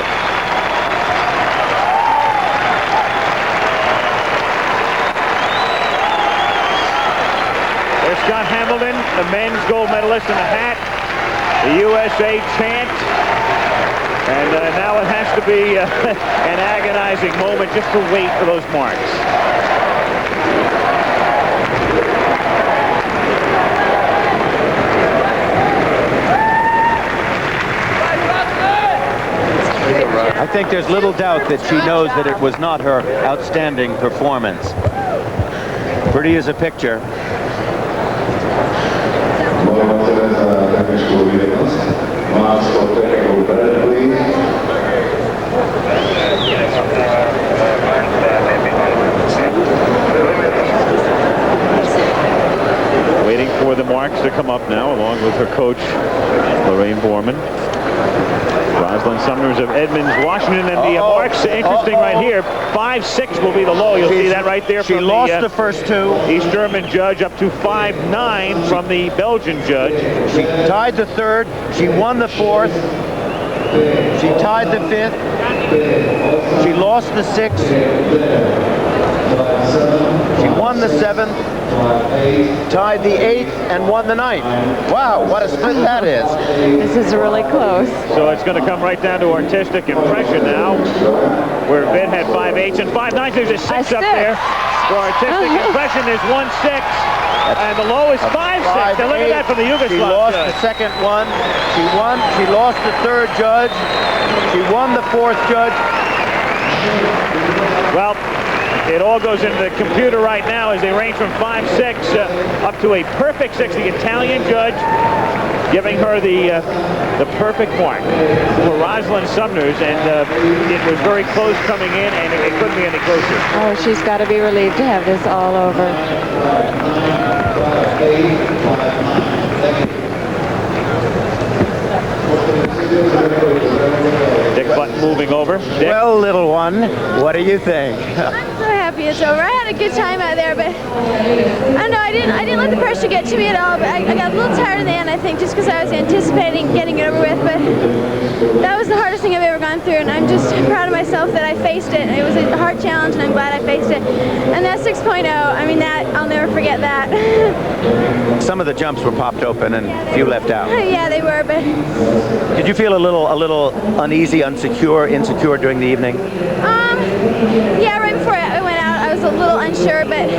There's Scott Hamilton, the men's gold medalist in the hat, the USA chant. And now it has to be an agonizing moment just to wait for those marks. I think there's little doubt that she knows that it was not her outstanding performance. Pretty as a picture. Waiting for the marks to come up now, along with her coach, Lorraine Borman. Rosalynn Sumners of Edmonds, Washington, and the marks, interesting right here. 5'6" will be the low. You'll see that right there. She lost the first two. East German judge up to 5'9" from the Belgian judge. She tied the third. She won the fourth. She tied the fifth. She lost the sixth. She won the seventh, tied the eighth, and won the ninth. Wow, what a split that is. This is really close. So it's going to come right down to artistic impression now, where Witt had 5'8" and 5'9". There's a six up there. For artistic impression, there's 1'6", and the low is 5'6". Now look at that from the Yugoslavia. She lost the second one. She won. She lost the third judge. She won the fourth judge. Well, it all goes into the computer right now as they range from 5'6" up to a perfect 6. The Italian judge giving her the perfect mark for Rosalynn Sumners, and it was very close coming in, and it couldn't be any closer. Oh, she's got to be relieved to have this all over. Dick Button moving over. Dick. Well, little one, what do you think? I'm so happy it's over. I had a good time out there, but I don't know, I didn't let the pressure get to me at all, but I got a little tired in the end, I think, just because I was anticipating getting it over with, but that was the hardest thing I've ever gone through, and I'm just proud of myself that I faced it. It was a hard challenge, and I'm glad I faced it. And that 6.0, I mean, that, I'll never forget that. Some of the jumps were popped open and a few left out. Yeah, they were, but... Did you feel a little uneasy, insecure during the evening? Yeah, right before I went out, I was a little unsure, but...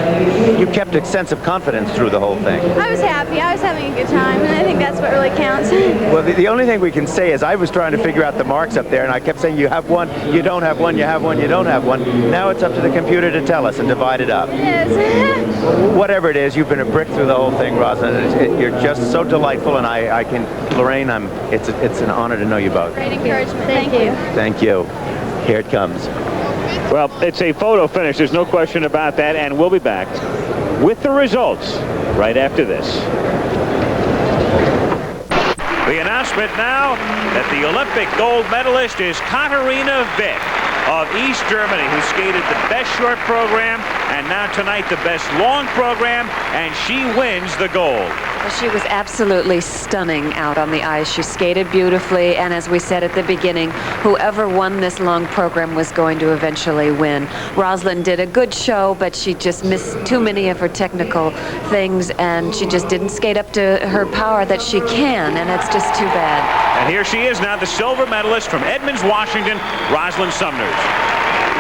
You kept a sense of confidence through the whole thing. I was happy. I was having a good time, and I think that's what really counts. Well, the only thing we can say is I was trying to figure out the marks up there, and I kept saying, you have one, you don't have one, you have one, you don't have one. Now it's up to the computer to tell us and divide it up. It is. Whatever it is, you've been a brick through the whole thing, Rosalynn. You're just so delightful, and I can, Lorraine, it's an honor to know you both. Great encouragement. Thank you. Thank you. Here it comes. Well, it's a photo finish. There's no question about that, and we'll be back with the results right after this. The announcement now that the Olympic gold medalist is Katarina Witt of East Germany, who skated the best short program and now tonight the best long program, and she wins the gold. Well, she was absolutely stunning out on the ice. She skated beautifully, and as we said at the beginning, whoever won this long program was going to eventually win. Rosalynn did a good show, but she just missed too many of her technical things, and she just didn't skate up to her power that she can, and it's just too bad. And here she is now, the silver medalist from Edmonds, Washington, Rosalynn Sumners.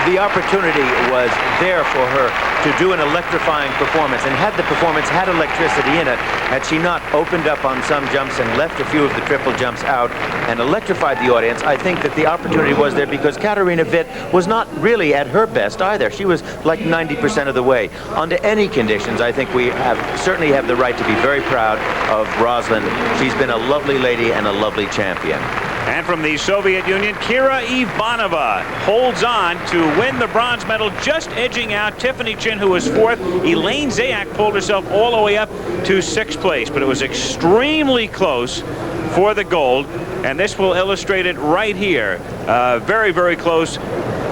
The opportunity was there for her to do an electrifying performance, and had the performance had electricity in it, had she not opened up on some jumps and left a few of the triple jumps out and electrified the audience, I think that the opportunity was there, because Katarina Witt was not really at her best either. She was like 90% of the way. Under any conditions, I think we certainly have the right to be very proud of Rosalynn. She's been a lovely lady and a lovely champion. And from the Soviet Union, Kira Ivanova holds on to win the bronze medal, just edging out Tiffany Chin, who was fourth. Elaine Zayak pulled herself all the way up to sixth place, but it was extremely close for the gold, and this will illustrate it right here. Very, very close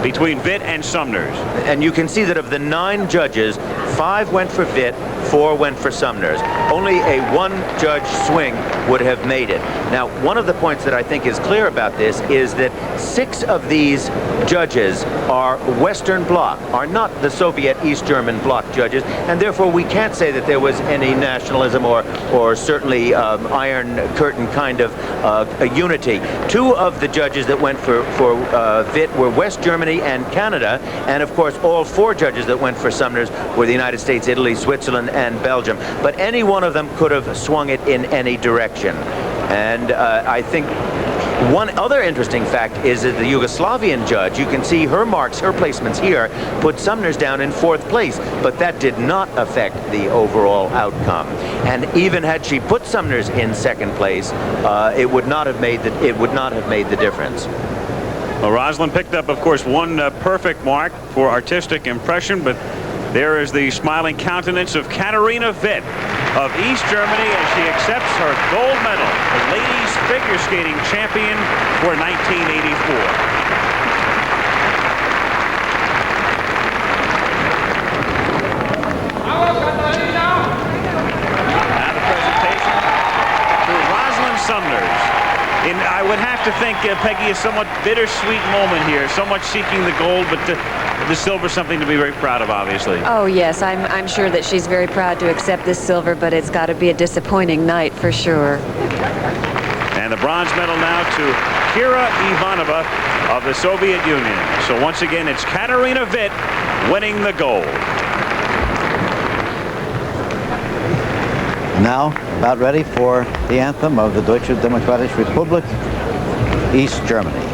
between Witt and Sumners. And you can see that of the 9 judges, 5 went for Witt, 4 went for Sumners. Only a one-judge swing would have made it. Now, one of the points that I think is clear about this is that 6 of these judges are Western Bloc, are not the Soviet East German Bloc judges, and therefore we can't say that there was any nationalism or certainly Iron Curtain kind of a unity. 2 of the judges that went for Witt were West Germany and Canada, and of course all 4 judges that went for Sumners were the United States, Italy, Switzerland, and Belgium. But any one of them could have swung it in any direction. And I think one other interesting fact is that the Yugoslavian judge, you can see her marks, her placements here, put Sumners down in 4th place, but that did not affect the overall outcome. And even had she put Sumners in 2nd place, it would not have made the difference. Well, Rosalynn picked up, of course, one perfect mark for artistic impression, but there is the smiling countenance of Katarina Witt of East Germany as she accepts her gold medal, the ladies figure skating champion for 1984. Sumners. And I would have to think, Peggy, a somewhat bittersweet moment here. So much seeking the gold, but the silver, something to be very proud of, obviously. Oh, yes. I'm sure that she's very proud to accept this silver, but it's got to be a disappointing night for sure. And the bronze medal now to Kira Ivanova of the Soviet Union. So once again, it's Katarina Witt winning the gold. Now, about ready for the anthem of the Deutsche Demokratische Republik, East Germany.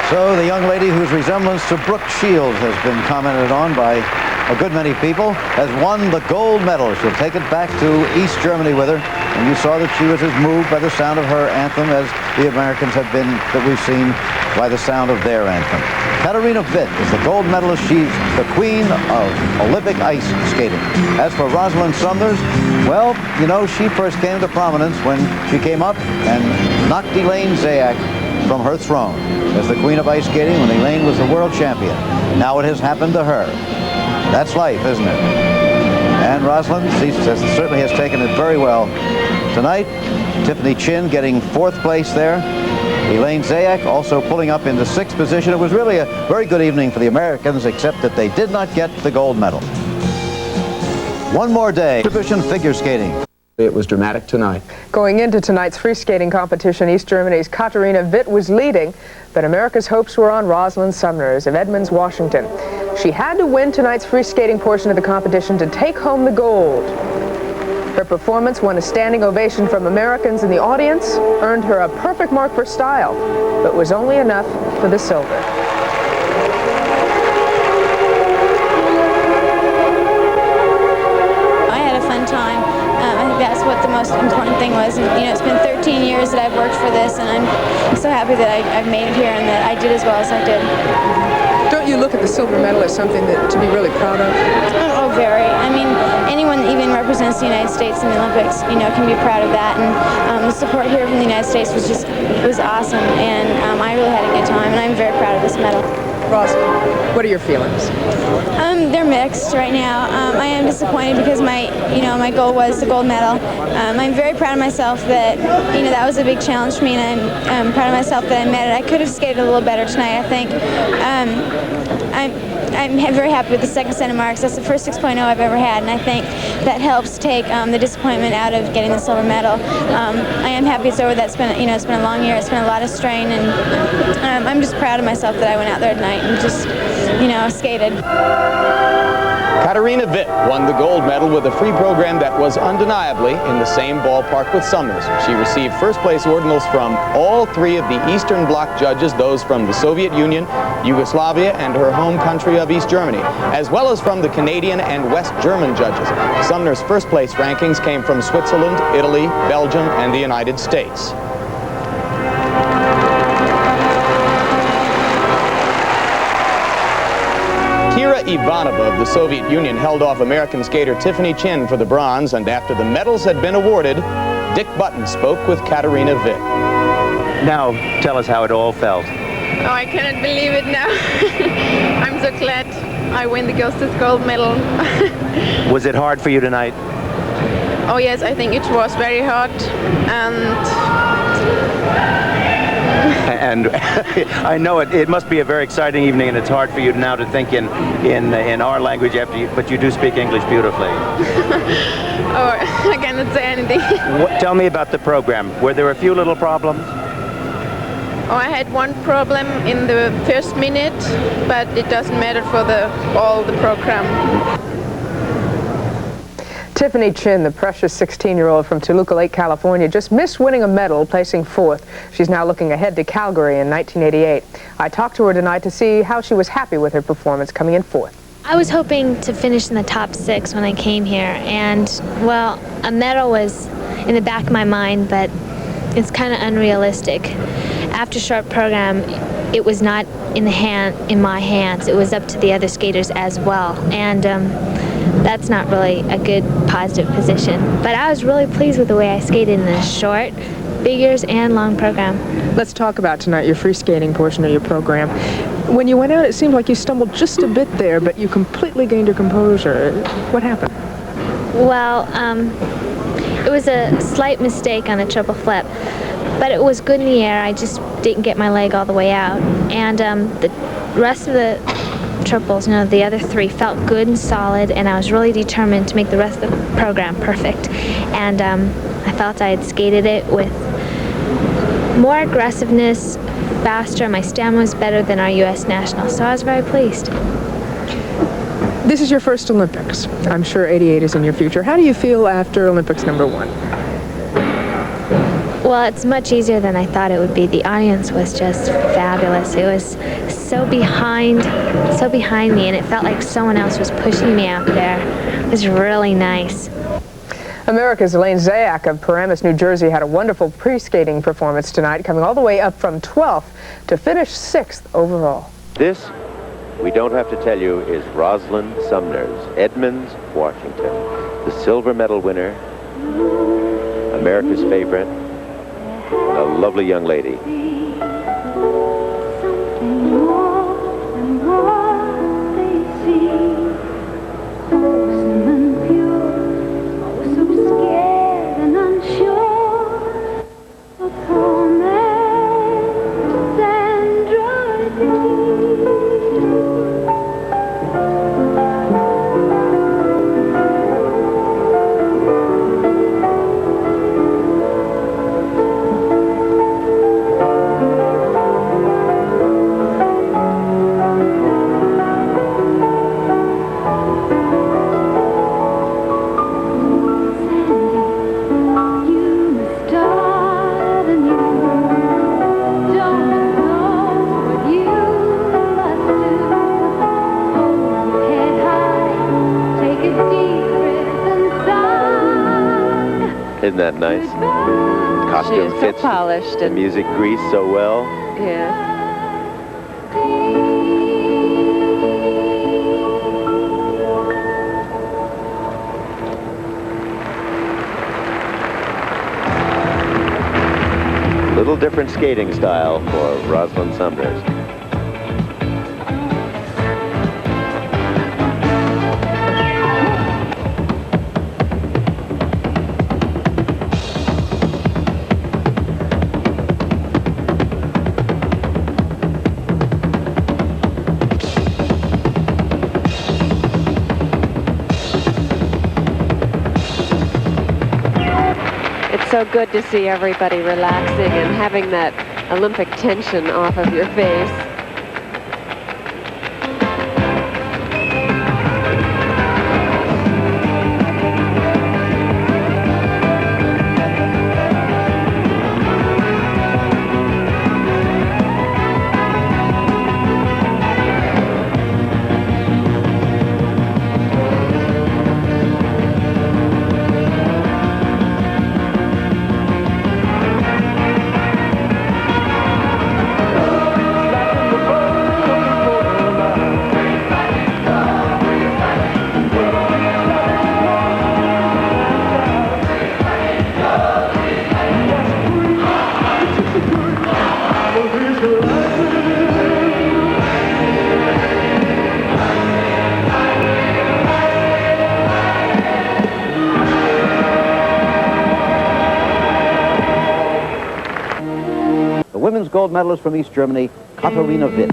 So the young lady whose resemblance to Brooke Shields has been commented on by a good many people has won the gold medal. She'll take it back to East Germany with her. And you saw that she was as moved by the sound of her anthem as the Americans have been, that we've seen, by the sound of their anthem. Katarina Witt is the gold medalist. She's the queen of Olympic ice skating. As for Rosalynn Sumners, well, you know, she first came to prominence when she came up and knocked Elaine Zayak from her throne as the queen of ice skating when Elaine was the world champion. Now it has happened to her. That's life, isn't it? And Rosalynn certainly has taken it very well tonight. Tiffany Chin getting 4th place there. Elaine Zayak also pulling up into 6th position. It was really a very good evening for the Americans, except that they did not get the gold medal. One more day, exhibition figure skating. It was dramatic tonight. Going into tonight's free skating competition, East Germany's Katarina Witt was leading, but America's hopes were on Rosalynn Sumners of Edmonds, Washington. She had to win tonight's free skating portion of the competition to take home the gold. Her performance won a standing ovation from Americans in the audience, earned her a perfect mark for style, but was only enough for the silver. Time. I think that's what the most important thing was. And, you know, it's been 13 years that I've worked for this, and I'm so happy that I've made it here and that I did as well as I did. Don't you look at the silver medal as something to be really proud of? Oh, very. I mean, anyone that even represents the United States in the Olympics, you know, can be proud of that. And the support here from the United States was awesome, and I really had a good time, and I'm very proud of this medal. Rosalynn, what are your feelings? They're mixed right now. I am disappointed because my goal was the gold medal. I'm very proud of myself that, you know, that was a big challenge for me, and I'm proud of myself that I met it. I could have skated a little better tonight, I think. I'm very happy with the second set of marks. That's the first 6.0 I've ever had, and I think that helps take the disappointment out of getting the silver medal. I am happy it's over. It's been a long year. It's been a lot of strain, and I'm just proud of myself that I went out there tonight and just, you know, skated. Katarina Witt won the gold medal with a free program that was undeniably in the same ballpark with Sumners. She received first-place ordinals from all 3 of the Eastern Bloc judges, those from the Soviet Union, Yugoslavia, and her home country of East Germany, as well as from the Canadian and West German judges. Sumners' first-place rankings came from Switzerland, Italy, Belgium, and the United States. Ivanova of the Soviet Union held off American skater Tiffany Chin for the bronze, and after the medals had been awarded, Dick Button spoke with Katarina Witt. Now, tell us how it all felt. Oh, I cannot believe it now. I'm so glad I win the gold medal. Was it hard for you tonight? Oh yes, I think it was very hard, and I know it must be a very exciting evening, and it's hard for you now to think in our language but you do speak English beautifully. Oh, I cannot say anything. Tell me about the program. Were there a few little problems? Oh, I had one problem in the first minute, but it doesn't matter for all the program. Tiffany Chin, the precious 16-year-old from Toluca Lake, California, just missed winning a medal, placing 4th. She's now looking ahead to Calgary in 1988. I talked to her tonight to see how she was happy with her performance coming in 4th. I was hoping to finish in the top 6 when I came here, and, well, a medal was in the back of my mind, but it's kind of unrealistic. After short program, it was not in my hands. It was up to the other skaters as well, and that's not really a good positive position. But I was really pleased with the way I skated in the short, figures, and long program. Let's talk about tonight your free skating portion of your program. When you went out, it seemed like you stumbled just a bit there, but you completely gained your composure. What happened? Well, it was a slight mistake on the triple flip, but it was good in the air. I just didn't get my leg all the way out. And the rest of the triples, the other 3 felt good and solid, and I was really determined to make the rest of the program perfect. And I felt I had skated it with more aggressiveness, faster. My stamina was better than our U.S. national, so I was very pleased. This is your first Olympics. I'm sure '88 is in your future. How do you feel after Olympics #1? Well, it's much easier than I thought it would be. The audience was just fabulous. It was so behind me, and it felt like someone else was pushing me out there. It was really nice. America's Elaine Zayak of Paramus, New Jersey, had a wonderful pre-skating performance tonight, coming all the way up from 12th to finish 6th overall. This, we don't have to tell you, is Rosalynn Sumners, Edmonds, Washington, the silver medal winner, America's favorite, a lovely young lady. Isn't that nice? Costume She's fits so polished. the music greased so well. Yes. Little different skating style for Rosalynn Sumners. So good to see everybody relaxing and having that Olympic tension off of your face. Women's gold medalist from East Germany, Katarina Witt.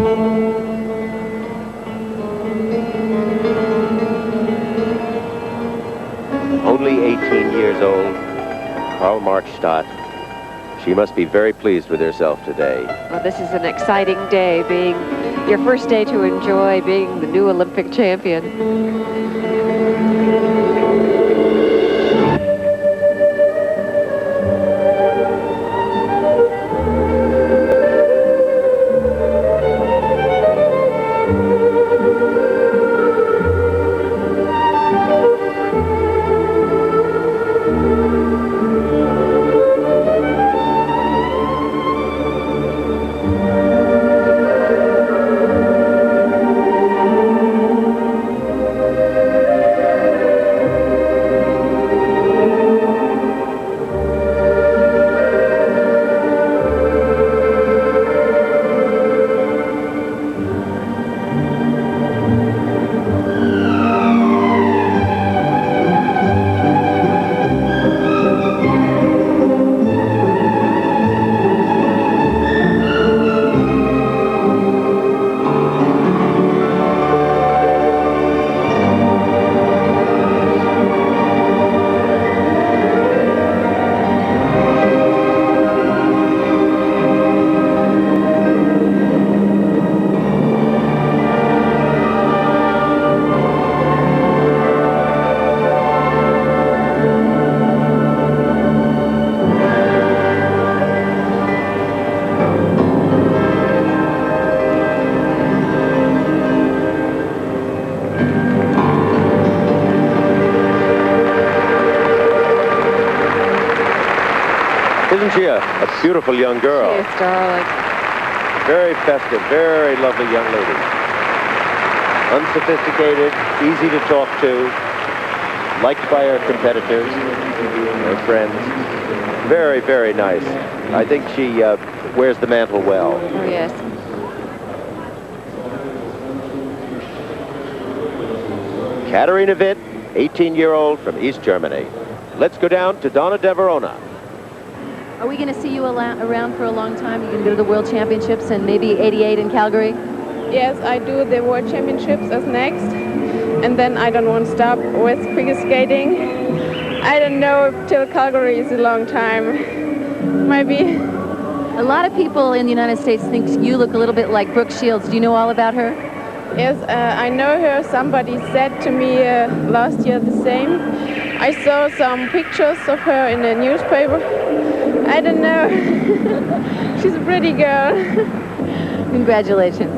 Only 18 years old, Karl Marxstadt. She must be very pleased with herself today. Well, this is an exciting day, being your first day to enjoy being the new Olympic champion. A beautiful young girl. She is darling. Very festive, very lovely young lady. Unsophisticated, easy to talk to, liked by her competitors, her friends. Very, very nice. I think she wears the mantle well. Oh, yes. Katarina Witt, 18-year-old from East Germany. Let's go down to Donna De Verona. Are we going to see you around for a long time? You're going to go to the World Championships and maybe 88 in Calgary? Yes, I do the World Championships as next. And then I don't want to stop with figure skating. I don't know if till Calgary is a long time. Maybe. A lot of people in the United States think you look a little bit like Brooke Shields. Do you know all about her? Yes, I know her. Somebody said to me last year the same. I saw some pictures of her in the newspaper. I don't know. She's a pretty girl. Congratulations.